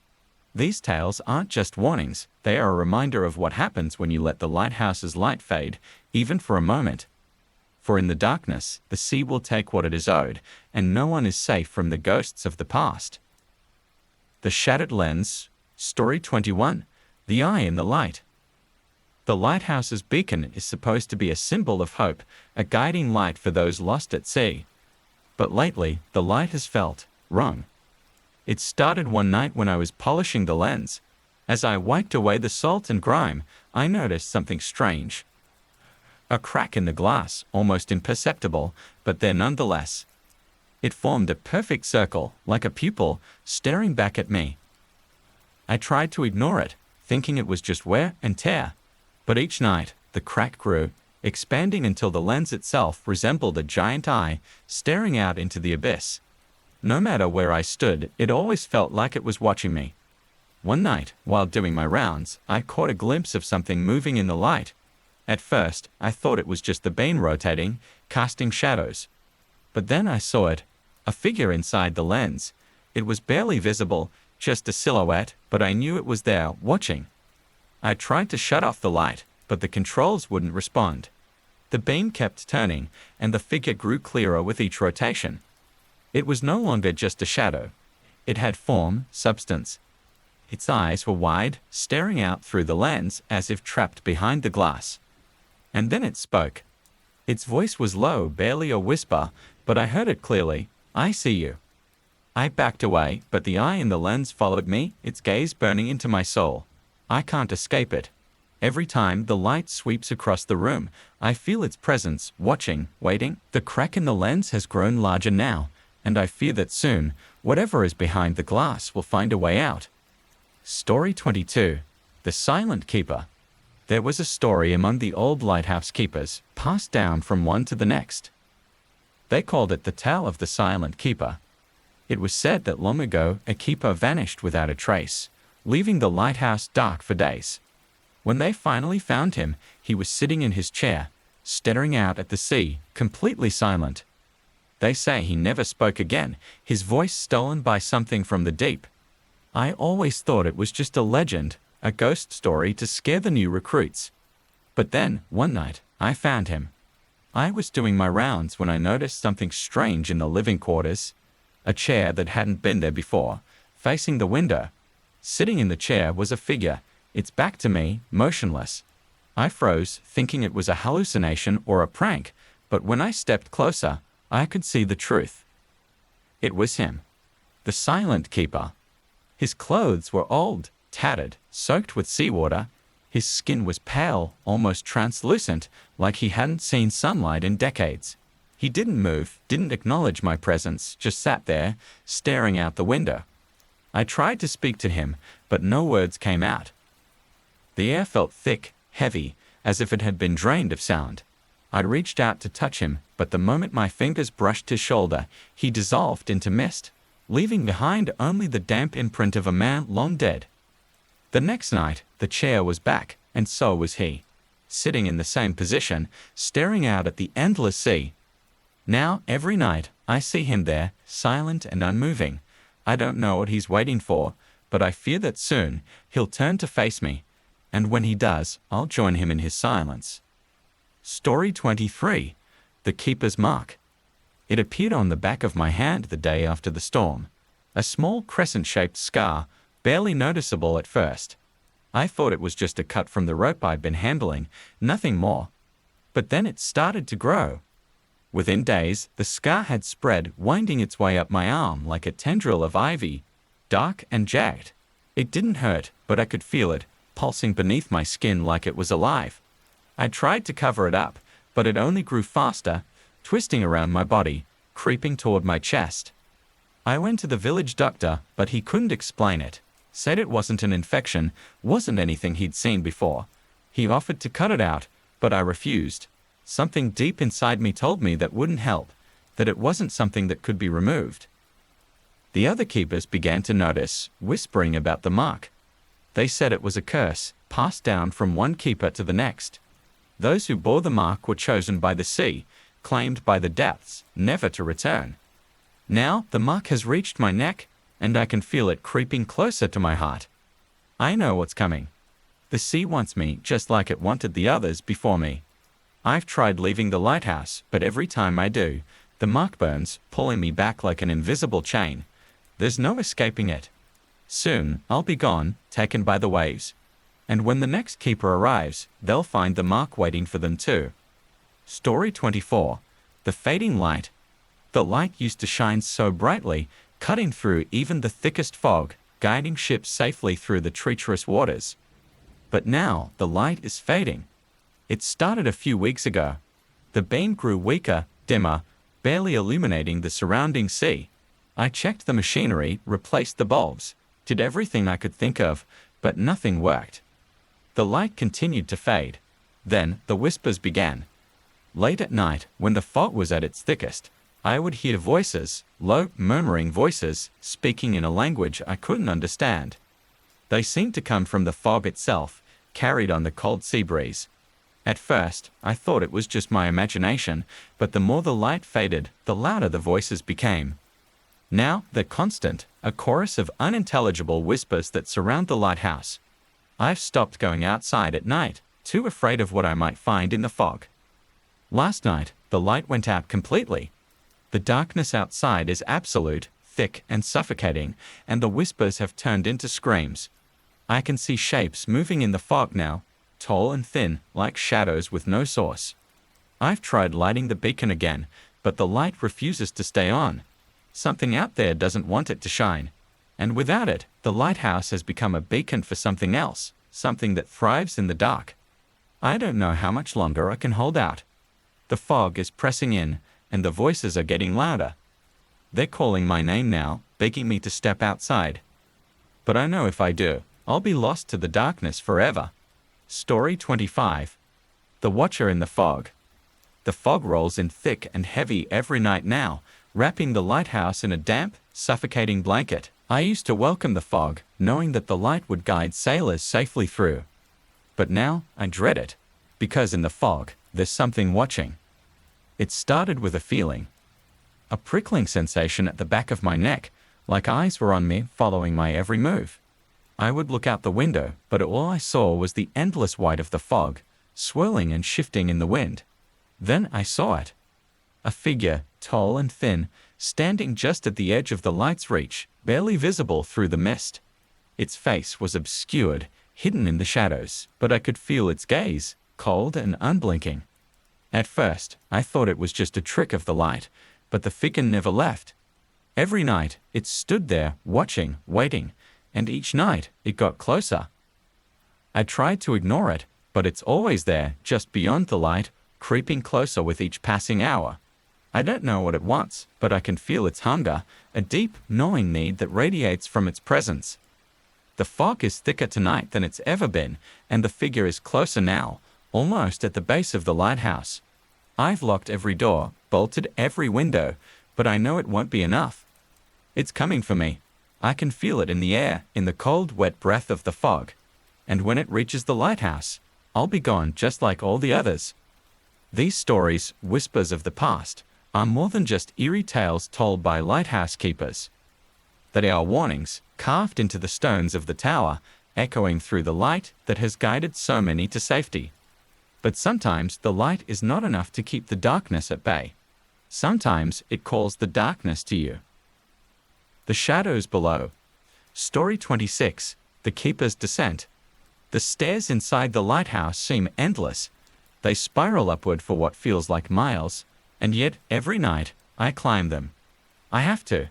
These tales aren't just warnings, they are a reminder of what happens when you let the lighthouse's light fade, even for a moment. For in the darkness, the sea will take what it is owed, and no one is safe from the ghosts of the past. The Shattered Lens, Story 21, The Eye in the Light. The lighthouse's beacon is supposed to be a symbol of hope, a guiding light for those lost at sea. But lately, the light has felt wrong. It started one night when I was polishing the lens. As I wiped away the salt and grime, I noticed something strange. A crack in the glass, almost imperceptible, but there nonetheless. It formed a perfect circle, like a pupil, staring back at me. I tried to ignore it, thinking it was just wear and tear. But each night, the crack grew, expanding until the lens itself resembled a giant eye, staring out into the abyss. No matter where I stood, it always felt like it was watching me. One night, while doing my rounds, I caught a glimpse of something moving in the light. At first, I thought it was just the beam rotating, casting shadows. But then I saw it, a figure inside the lens. It was barely visible, just a silhouette, but I knew it was there, watching. I tried to shut off the light, but the controls wouldn't respond. The beam kept turning, and the figure grew clearer with each rotation. It was no longer just a shadow. It had form, substance. Its eyes were wide, staring out through the lens as if trapped behind the glass. And then it spoke. Its voice was low, barely a whisper, but I heard it clearly. "I see you." I backed away, but the eye in the lens followed me, its gaze burning into my soul. I can't escape it. Every time the light sweeps across the room, I feel its presence, watching, waiting. The crack in the lens has grown larger now, and I fear that soon, whatever is behind the glass will find a way out. Story 22. The Silent Keeper. There was a story among the old lighthouse keepers, passed down from one to the next. They called it the tale of the Silent Keeper. It was said that long ago a keeper vanished without a trace, leaving the lighthouse dark for days. When they finally found him, he was sitting in his chair, staring out at the sea, completely silent. They say he never spoke again, his voice stolen by something from the deep. I always thought it was just a legend, a ghost story to scare the new recruits. But then, one night, I found him. I was doing my rounds when I noticed something strange in the living quarters. A chair that hadn't been there before, facing the window. Sitting in the chair was a figure, its back to me, motionless. I froze, thinking it was a hallucination or a prank, but when I stepped closer, I could see the truth. It was him. The Silent Keeper. His clothes were old, tattered, soaked with seawater. His skin was pale, almost translucent, like he hadn't seen sunlight in decades. He didn't move, didn't acknowledge my presence, just sat there, staring out the window. I tried to speak to him, but no words came out. The air felt thick, heavy, as if it had been drained of sound. I reached out to touch him, but the moment my fingers brushed his shoulder, he dissolved into mist, leaving behind only the damp imprint of a man long dead. The next night, the chair was back, and so was he, sitting in the same position, staring out at the endless sea. Now, every night, I see him there, silent and unmoving. I don't know what he's waiting for, but I fear that soon, he'll turn to face me, and when he does, I'll join him in his silence. Story 23. The Keeper's Mark. It appeared on the back of my hand the day after the storm. A small crescent-shaped scar, barely noticeable at first. I thought it was just a cut from the rope I'd been handling, nothing more. But then it started to grow. Within days, the scar had spread, winding its way up my arm like a tendril of ivy, dark and jagged. It didn't hurt, but I could feel it, pulsing beneath my skin like it was alive. I tried to cover it up, but it only grew faster, twisting around my body, creeping toward my chest. I went to the village doctor, but he couldn't explain it. Said it wasn't an infection, wasn't anything he'd seen before. He offered to cut it out, but I refused. Something deep inside me told me that wouldn't help, that it wasn't something that could be removed. The other keepers began to notice, whispering about the mark. They said it was a curse, passed down from one keeper to the next. Those who bore the mark were chosen by the sea, claimed by the depths, never to return. Now the mark has reached my neck, and I can feel it creeping closer to my heart. I know what's coming. The sea wants me just like it wanted the others before me. I've tried leaving the lighthouse, but every time I do, the mark burns, pulling me back like an invisible chain. There's no escaping it. Soon, I'll be gone, taken by the waves. And when the next keeper arrives, they'll find the mark waiting for them too. Story 24. The Fading Light. The light used to shine so brightly, cutting through even the thickest fog, guiding ships safely through the treacherous waters. But now, the light is fading. It started a few weeks ago. The beam grew weaker, dimmer, barely illuminating the surrounding sea. I checked the machinery, replaced the bulbs, did everything I could think of, but nothing worked. The light continued to fade. Then, the whispers began. Late at night, when the fog was at its thickest, I would hear voices, low, murmuring voices, speaking in a language I couldn't understand. They seemed to come from the fog itself, carried on the cold sea breeze. At first, I thought it was just my imagination, but the more the light faded, the louder the voices became. Now, they're constant, a chorus of unintelligible whispers that surround the lighthouse. I've stopped going outside at night, too afraid of what I might find in the fog. Last night, the light went out completely. The darkness outside is absolute, thick and suffocating, and the whispers have turned into screams. I can see shapes moving in the fog now, tall and thin, like shadows with no source. I've tried lighting the beacon again, but the light refuses to stay on. Something out there doesn't want it to shine. And without it, the lighthouse has become a beacon for something else, something that thrives in the dark. I don't know how much longer I can hold out. The fog is pressing in, and the voices are getting louder. They're calling my name now, begging me to step outside. But I know if I do, I'll be lost to the darkness forever. Story 25. The Watcher in the Fog. The fog rolls in thick and heavy every night now, wrapping the lighthouse in a damp, suffocating blanket. I used to welcome the fog, knowing that the light would guide sailors safely through. But now, I dread it, because in the fog, there's something watching. It started with a feeling. A prickling sensation at the back of my neck, like eyes were on me, following my every move. I would look out the window, but all I saw was the endless white of the fog, swirling and shifting in the wind. Then I saw it. A figure, tall and thin, standing just at the edge of the light's reach, barely visible through the mist. Its face was obscured, hidden in the shadows, but I could feel its gaze, cold and unblinking. At first, I thought it was just a trick of the light, but the figure never left. Every night, it stood there, watching, waiting, and each night, it got closer. I tried to ignore it, but it's always there, just beyond the light, creeping closer with each passing hour. I don't know what it wants, but I can feel its hunger, a deep, gnawing need that radiates from its presence. The fog is thicker tonight than it's ever been, and the figure is closer now, almost at the base of the lighthouse. I've locked every door, bolted every window, but I know it won't be enough. It's coming for me. I can feel it in the air, in the cold, wet breath of the fog. And when it reaches the lighthouse, I'll be gone just like all the others. These stories, whispers of the past, are more than just eerie tales told by lighthouse keepers. They are warnings, carved into the stones of the tower, echoing through the light that has guided so many to safety. But sometimes the light is not enough to keep the darkness at bay. Sometimes it calls the darkness to you. The Shadows Below. Story 26. The Keeper's Descent. The stairs inside the lighthouse seem endless. They spiral upward for what feels like miles, and yet every night I climb them. I have to.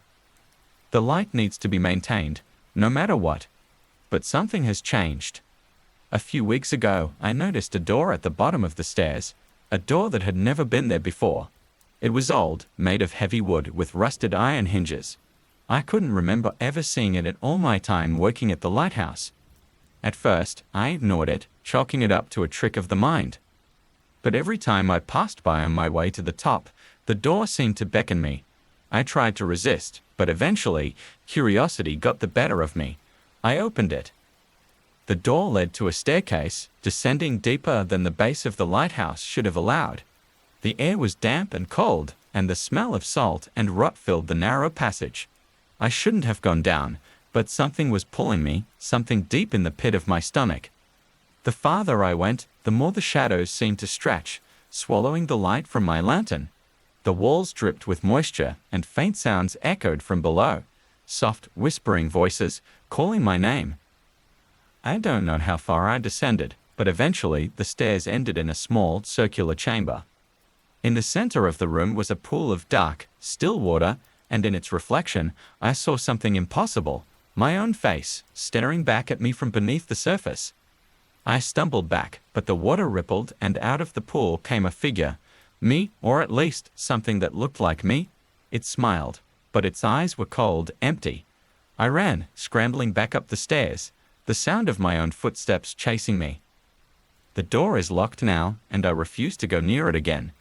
The light needs to be maintained, no matter what. But something has changed. A few weeks ago, I noticed a door at the bottom of the stairs, a door that had never been there before. It was old, made of heavy wood with rusted iron hinges. I couldn't remember ever seeing it in all my time working at the lighthouse. At first, I ignored it, chalking it up to a trick of the mind. But every time I passed by on my way to the top, the door seemed to beckon me. I tried to resist, but eventually, curiosity got the better of me. I opened it. The door led to a staircase, descending deeper than the base of the lighthouse should have allowed. The air was damp and cold, and the smell of salt and rot filled the narrow passage. I shouldn't have gone down, but something was pulling me, something deep in the pit of my stomach. The farther I went, the more the shadows seemed to stretch, swallowing the light from my lantern. The walls dripped with moisture, and faint sounds echoed from below, soft, whispering voices calling my name. I don't know how far I descended, but eventually the stairs ended in a small, circular chamber. In the center of the room was a pool of dark, still water, and in its reflection, I saw something impossible, my own face, staring back at me from beneath the surface. I stumbled back, but the water rippled, and out of the pool came a figure. Me, or at least something that looked like me. It smiled, but its eyes were cold, empty. I ran, scrambling back up the stairs, the sound of my own footsteps chasing me. The door is locked now, and I refuse to go near it again.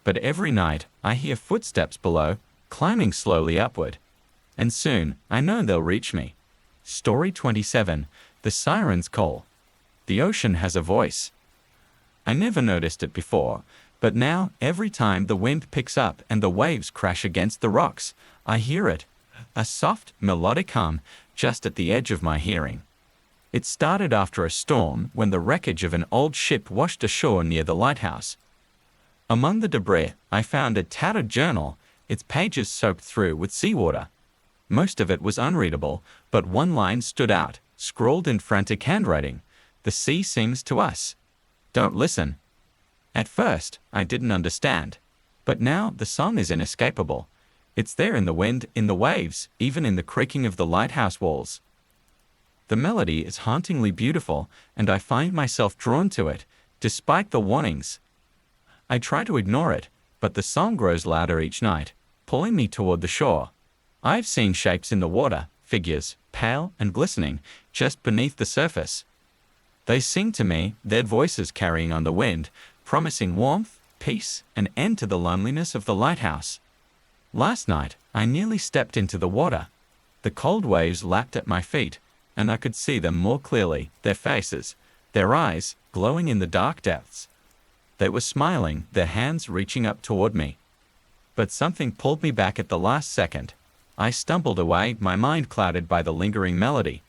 But every night, I hear footsteps below, climbing slowly upward. And soon, I know they'll reach me. Story 27, The Siren's Call. The ocean has a voice. I never noticed it before, but now, every time the wind picks up and the waves crash against the rocks, I hear it. A soft, melodic hum, just at the edge of my hearing. It started after a storm when the wreckage of an old ship washed ashore near the lighthouse. Among the debris, I found a tattered journal, its pages soaked through with seawater. Most of it was unreadable, but one line stood out, scrawled in frantic handwriting. The sea sings to us. Don't listen. At first, I didn't understand. But now the song is inescapable. It's there in the wind, in the waves, even in the creaking of the lighthouse walls. The melody is hauntingly beautiful, and I find myself drawn to it, despite the warnings. I try to ignore it, but the song grows louder each night, pulling me toward the shore. I've seen shapes in the water, figures, pale and glistening, just beneath the surface. They sing to me, their voices carrying on the wind, promising warmth, peace, and end to the loneliness of the lighthouse. Last night, I nearly stepped into the water. The cold waves lapped at my feet, and I could see them more clearly, their faces, their eyes, glowing in the dark depths. They were smiling, their hands reaching up toward me. But something pulled me back at the last second. I stumbled away, my mind clouded by the lingering melody.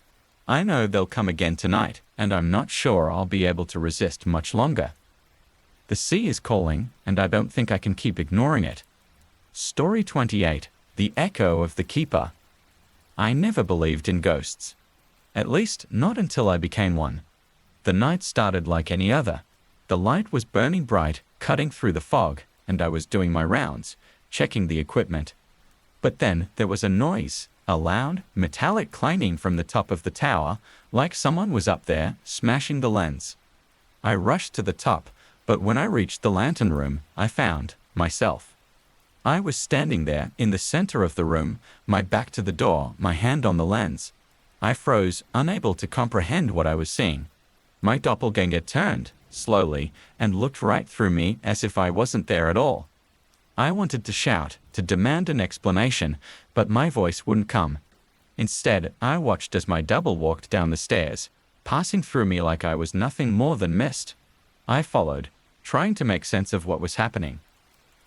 I know they'll come again tonight, and I'm not sure I'll be able to resist much longer. The sea is calling, and I don't think I can keep ignoring it. Story 28, The Echo of the Keeper. I never believed in ghosts. At least, not until I became one. The night started like any other. The light was burning bright, cutting through the fog, and I was doing my rounds, checking the equipment. But then there was a noise, a loud, metallic clanging from the top of the tower, like someone was up there, smashing the lens. I rushed to the top, but when I reached the lantern room, I found myself. I was standing there, in the center of the room, my back to the door, my hand on the lens. I froze, unable to comprehend what I was seeing. My doppelganger turned, slowly, and looked right through me as if I wasn't there at all. I wanted to shout, to demand an explanation, but my voice wouldn't come. Instead, I watched as my double walked down the stairs, passing through me like I was nothing more than mist. I followed, trying to make sense of what was happening.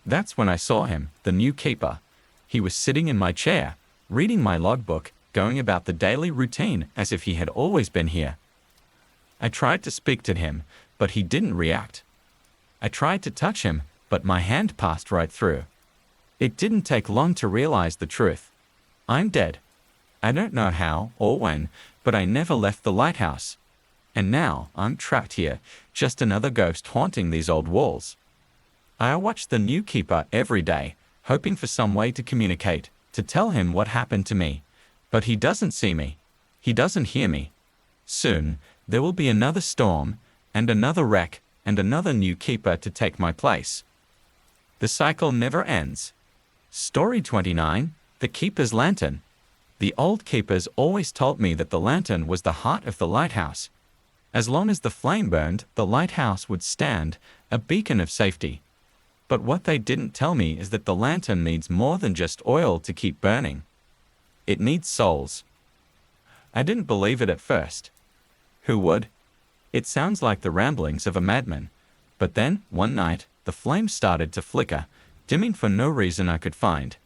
That's when I saw him, the new keeper. He was sitting in my chair, reading my logbook, going about the daily routine as if he had always been here. I tried to speak to him, but he didn't react. I tried to touch him, but my hand passed right through. It didn't take long to realize the truth. I'm dead. I don't know how or when, but I never left the lighthouse. And now I'm trapped here, just another ghost haunting these old walls. I watch the new keeper every day, hoping for some way to communicate, to tell him what happened to me. But he doesn't see me. He doesn't hear me. Soon, there will be another storm, and another wreck, and another new keeper to take my place. The cycle never ends. Story 29, The Keeper's Lantern. The old keepers always told me that the lantern was the heart of the lighthouse. As long as the flame burned, the lighthouse would stand, a beacon of safety. But what they didn't tell me is that the lantern needs more than just oil to keep burning. It needs souls. I didn't believe it at first. Who would? It sounds like the ramblings of a madman. But then, one night, the flame started to flicker, dimming for no reason I could find.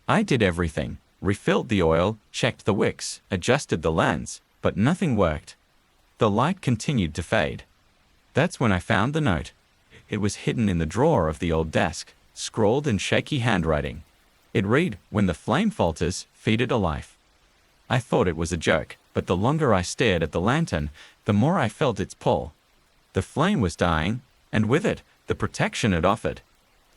I did everything. refilled the oil, checked the wicks, adjusted the lens, but nothing worked. The light continued to fade. That's when I found the note. It was hidden in the drawer of the old desk, scrawled in shaky handwriting. It read, "When the flame falters, feed it a life." I thought it was a joke, but the longer I stared at the lantern, the more I felt its pull. The flame was dying, and with it, the protection it offered.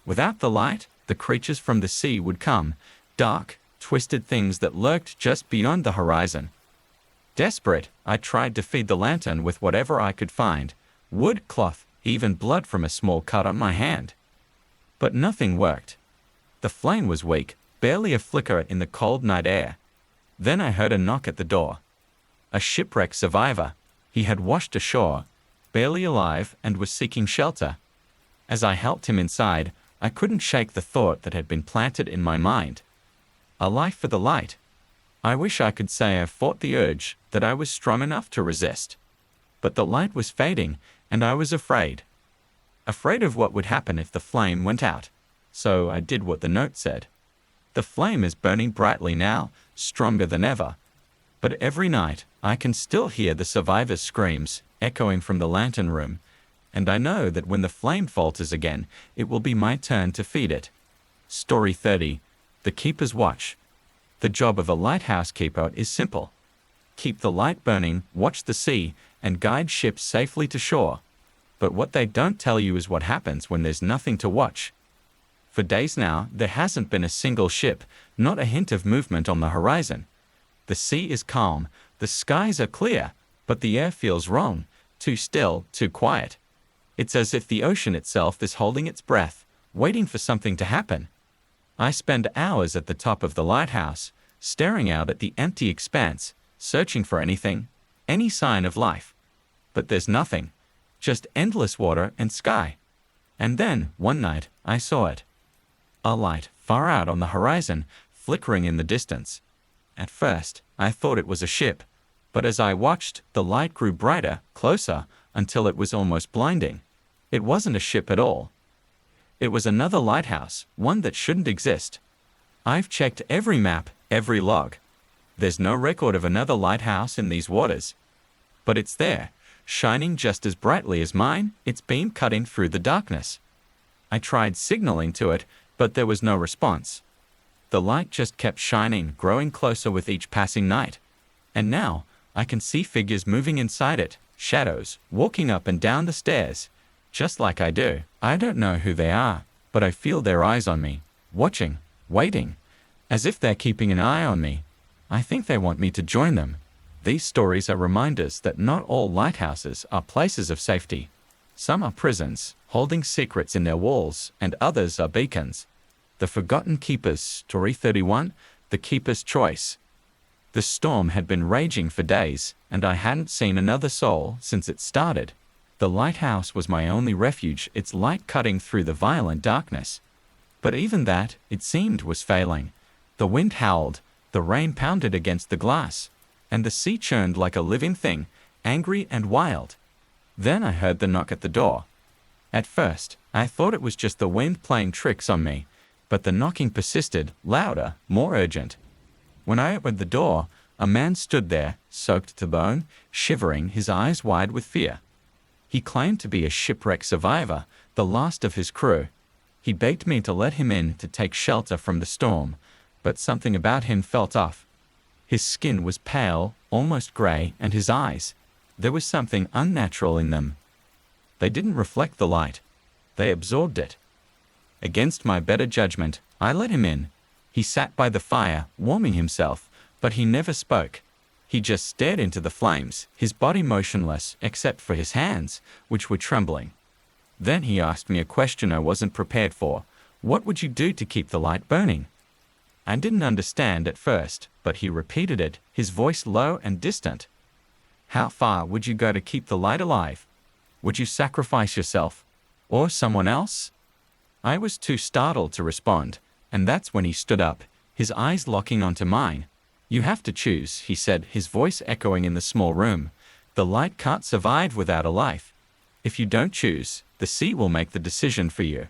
Without the light, the creatures from the sea would come, dark, twisted things that lurked just beyond the horizon. Desperate, I tried to feed the lantern with whatever I could find, wood, cloth, even blood from a small cut on my hand. But nothing worked. The flame was weak, barely a flicker in the cold night air. Then I heard a knock at the door. A shipwreck survivor. He had washed ashore, barely alive, and was seeking shelter. As I helped him inside, I couldn't shake the thought that had been planted in my mind. A life for the light. I wish I could say I fought the urge, that I was strong enough to resist. But the light was fading, and I was afraid. Afraid of what would happen if the flame went out. So I did what the note said. The flame is burning brightly now, stronger than ever. But every night, I can still hear the survivors' screams echoing from the lantern room, and I know that when the flame falters again, it will be my turn to feed it. Story 30. The Keeper's Watch. The job of a lighthouse keeper is simple. Keep the light burning, watch the sea, and guide ships safely to shore. But what they don't tell you is what happens when there's nothing to watch. For days now, there hasn't been a single ship, not a hint of movement on the horizon. The sea is calm, the skies are clear, but the air feels wrong, too still, too quiet. It's as if the ocean itself is holding its breath, waiting for something to happen. I spend hours at the top of the lighthouse, staring out at the empty expanse, searching for anything, any sign of life. But there's nothing, just endless water and sky. And then, one night, I saw it. A light, far out on the horizon, flickering in the distance. At first, I thought it was a ship, but as I watched, the light grew brighter, closer, until it was almost blinding. It wasn't a ship at all. It was another lighthouse, one that shouldn't exist. I've checked every map, every log. There's no record of another lighthouse in these waters. But it's there, shining just as brightly as mine, its beam cutting through the darkness. I tried signaling to it, but there was no response. The light just kept shining, growing closer with each passing night. And now, I can see figures moving inside it, shadows, walking up and down the stairs. Just like I do. I don't know who they are, but I feel their eyes on me, watching, waiting, as if they're keeping an eye on me. I think they want me to join them. These stories are reminders that not all lighthouses are places of safety. Some are prisons, holding secrets in their walls, and others are beacons. The Forgotten Keepers, Story 31, The Keeper's Choice. The storm had been raging for days, and I hadn't seen another soul since it started. The lighthouse was my only refuge, its light cutting through the violent darkness. But even that, it seemed, was failing. The wind howled, the rain pounded against the glass, and the sea churned like a living thing, angry and wild. Then I heard the knock at the door. At first, I thought it was just the wind playing tricks on me, but the knocking persisted, louder, more urgent. When I opened the door, a man stood there, soaked to bone, shivering, his eyes wide with fear. He claimed to be a shipwreck survivor, the last of his crew. He begged me to let him in to take shelter from the storm, but something about him felt off. His skin was pale, almost gray, and his eyes, there was something unnatural in them. They didn't reflect the light. They absorbed it. Against my better judgment, I let him in. He sat by the fire, warming himself, but he never spoke. He just stared into the flames, his body motionless except for his hands, which were trembling. Then he asked me a question I wasn't prepared for. What would you do to keep the light burning? I didn't understand at first, but he repeated it, his voice low and distant. How far would you go to keep the light alive? Would you sacrifice yourself? Or someone else? I was too startled to respond, and that's when he stood up, his eyes locking onto mine. You have to choose, he said, his voice echoing in the small room. The light can't survive without a life. If you don't choose, the sea will make the decision for you.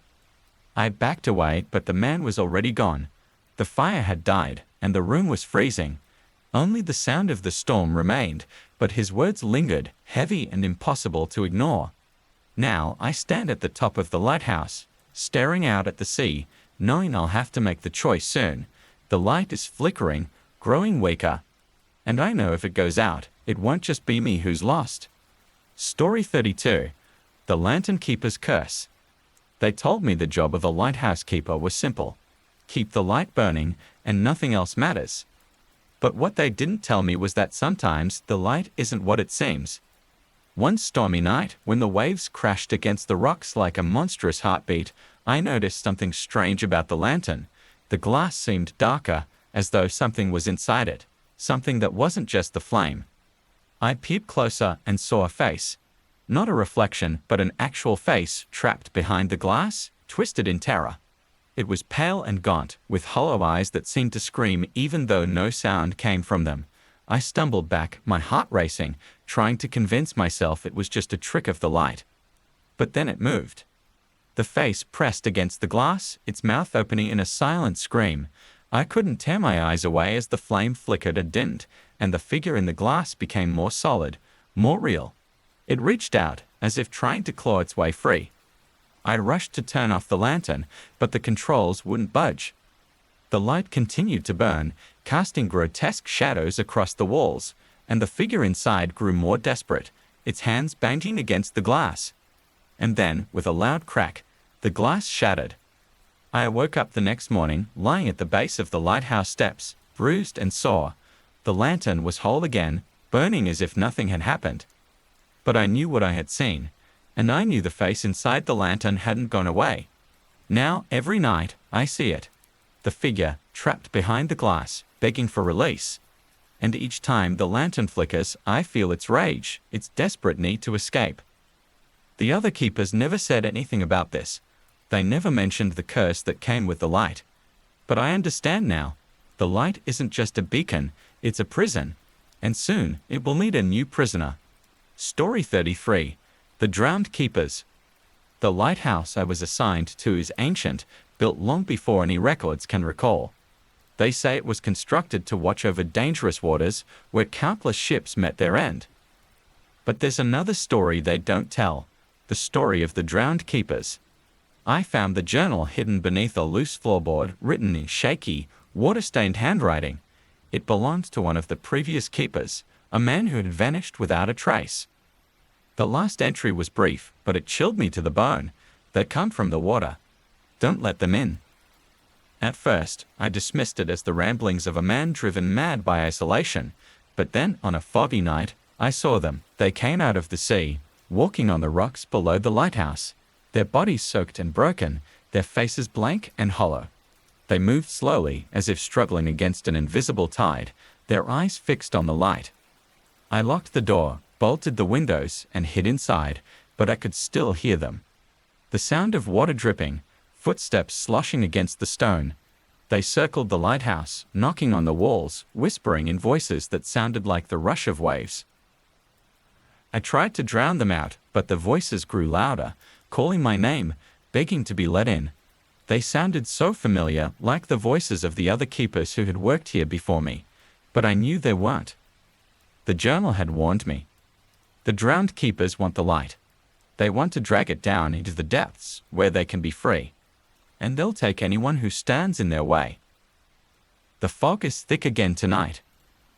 I backed away, but the man was already gone. The fire had died, and the room was freezing. Only the sound of the storm remained, but his words lingered, heavy and impossible to ignore. Now I stand at the top of the lighthouse, staring out at the sea, knowing I'll have to make the choice soon. The light is flickering, growing weaker. And I know if it goes out, it won't just be me who's lost. Story 32. The Lantern Keeper's Curse. They told me the job of a lighthouse keeper was simple. Keep the light burning, and nothing else matters. But what they didn't tell me was that sometimes the light isn't what it seems. One stormy night, when the waves crashed against the rocks like a monstrous heartbeat, I noticed something strange about the lantern. The glass seemed darker, as though something was inside it, something that wasn't just the flame. I peered closer and saw a face. Not a reflection, but an actual face trapped behind the glass, twisted in terror. It was pale and gaunt, with hollow eyes that seemed to scream even though no sound came from them. I stumbled back, my heart racing, trying to convince myself it was just a trick of the light. But then it moved. The face pressed against the glass, its mouth opening in a silent scream. I couldn't tear my eyes away as the flame flickered and dimmed, and the figure in the glass became more solid, more real. It reached out, as if trying to claw its way free. I rushed to turn off the lantern, but the controls wouldn't budge. The light continued to burn, casting grotesque shadows across the walls, and the figure inside grew more desperate, its hands banging against the glass. And then, with a loud crack, the glass shattered. I awoke up the next morning, lying at the base of the lighthouse steps, bruised and sore. The lantern was whole again, burning as if nothing had happened. But I knew what I had seen, and I knew the face inside the lantern hadn't gone away. Now, every night, I see it. The figure, trapped behind the glass, begging for release. And each time the lantern flickers, I feel its rage, its desperate need to escape. The other keepers never said anything about this. They never mentioned the curse that came with the light. But I understand now. The light isn't just a beacon, it's a prison. And soon, it will need a new prisoner. Story 33. The Drowned Keepers. The lighthouse I was assigned to is ancient, built long before any records can recall. They say it was constructed to watch over dangerous waters where countless ships met their end. But there's another story they don't tell, the story of the Drowned Keepers. I found the journal hidden beneath a loose floorboard, written in shaky, water-stained handwriting. It belonged to one of the previous keepers, a man who had vanished without a trace. The last entry was brief, but it chilled me to the bone. They come from the water. Don't let them in. At first, I dismissed it as the ramblings of a man driven mad by isolation, but then, on a foggy night, I saw them. They came out of the sea, walking on the rocks below the lighthouse, their bodies soaked and broken, their faces blank and hollow. They moved slowly, as if struggling against an invisible tide, their eyes fixed on the light. I locked the door, bolted the windows, and hid inside, but I could still hear them. The sound of water dripping, footsteps sloshing against the stone. They circled the lighthouse, knocking on the walls, whispering in voices that sounded like the rush of waves. I tried to drown them out, but the voices grew louder, calling my name, begging to be let in. They sounded so familiar, like the voices of the other keepers who had worked here before me, but I knew they weren't. The journal had warned me. The drowned keepers want the light. They want to drag it down into the depths, where they can be free. And they'll take anyone who stands in their way. The fog is thick again tonight,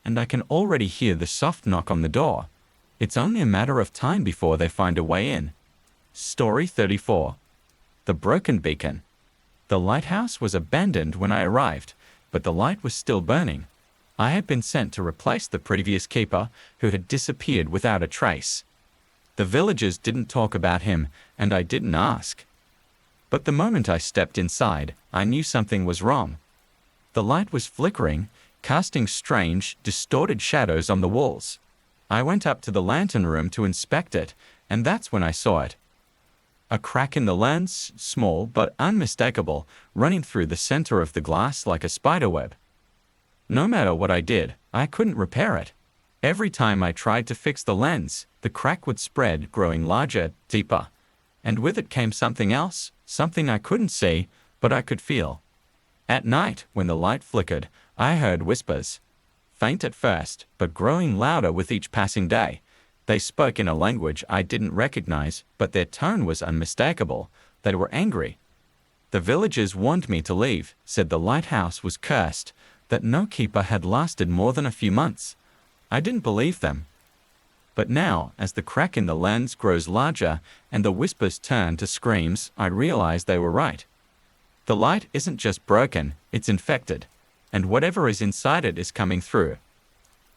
and I can already hear the soft knock on the door. It's only a matter of time before they find a way in. Story 34. The Broken Beacon. The lighthouse was abandoned when I arrived, but the light was still burning. I had been sent to replace the previous keeper, who had disappeared without a trace. The villagers didn't talk about him, and I didn't ask. But the moment I stepped inside, I knew something was wrong. The light was flickering, casting strange, distorted shadows on the walls. I went up to the lantern room to inspect it, and that's when I saw it. A crack in the lens, small but unmistakable, running through the center of the glass like a spiderweb. No matter what I did, I couldn't repair it. Every time I tried to fix the lens, the crack would spread, growing larger, deeper. And with it came something else, something I couldn't see, but I could feel. At night, when the light flickered, I heard whispers, faint at first, but growing louder with each passing day. They spoke in a language I didn't recognize, but their tone was unmistakable. They were angry. The villagers warned me to leave, said the lighthouse was cursed, that no keeper had lasted more than a few months. I didn't believe them. But now, as the crack in the lens grows larger and the whispers turn to screams, I realize they were right. The light isn't just broken, it's infected, and whatever is inside it is coming through.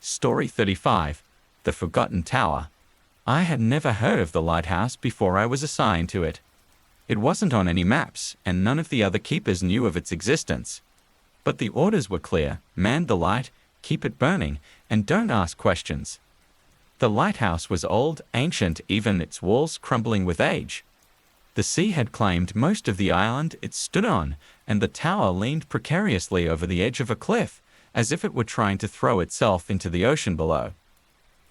Story 35. The Forgotten Tower. I had never heard of the lighthouse before I was assigned to it. It wasn't on any maps, and none of the other keepers knew of its existence. But the orders were clear: man the light, keep it burning, and don't ask questions. The lighthouse was old, ancient, even its walls crumbling with age. The sea had claimed most of the island it stood on, and the tower leaned precariously over the edge of a cliff, as if it were trying to throw itself into the ocean below.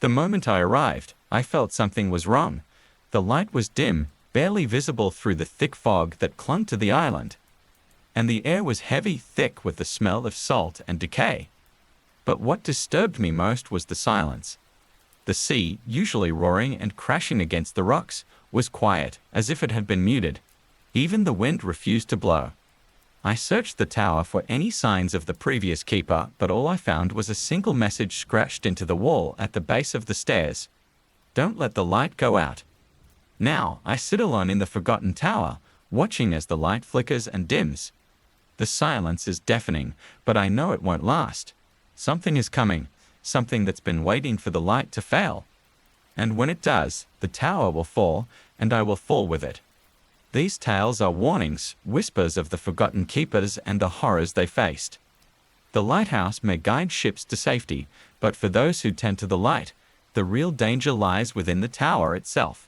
The moment I arrived, I felt something was wrong. The light was dim, barely visible through the thick fog that clung to the island. And the air was heavy, thick with the smell of salt and decay. But what disturbed me most was the silence. The sea, usually roaring and crashing against the rocks, was quiet, as if it had been muted. Even the wind refused to blow. I searched the tower for any signs of the previous keeper, but all I found was a single message scratched into the wall at the base of the stairs. Don't let the light go out. Now, I sit alone in the forgotten tower, watching as the light flickers and dims. The silence is deafening, but I know it won't last. Something is coming, something that's been waiting for the light to fail. And when it does, the tower will fall, and I will fall with it. These tales are warnings, whispers of the forgotten keepers and the horrors they faced. The lighthouse may guide ships to safety, but for those who tend to the light, the real danger lies within the tower itself.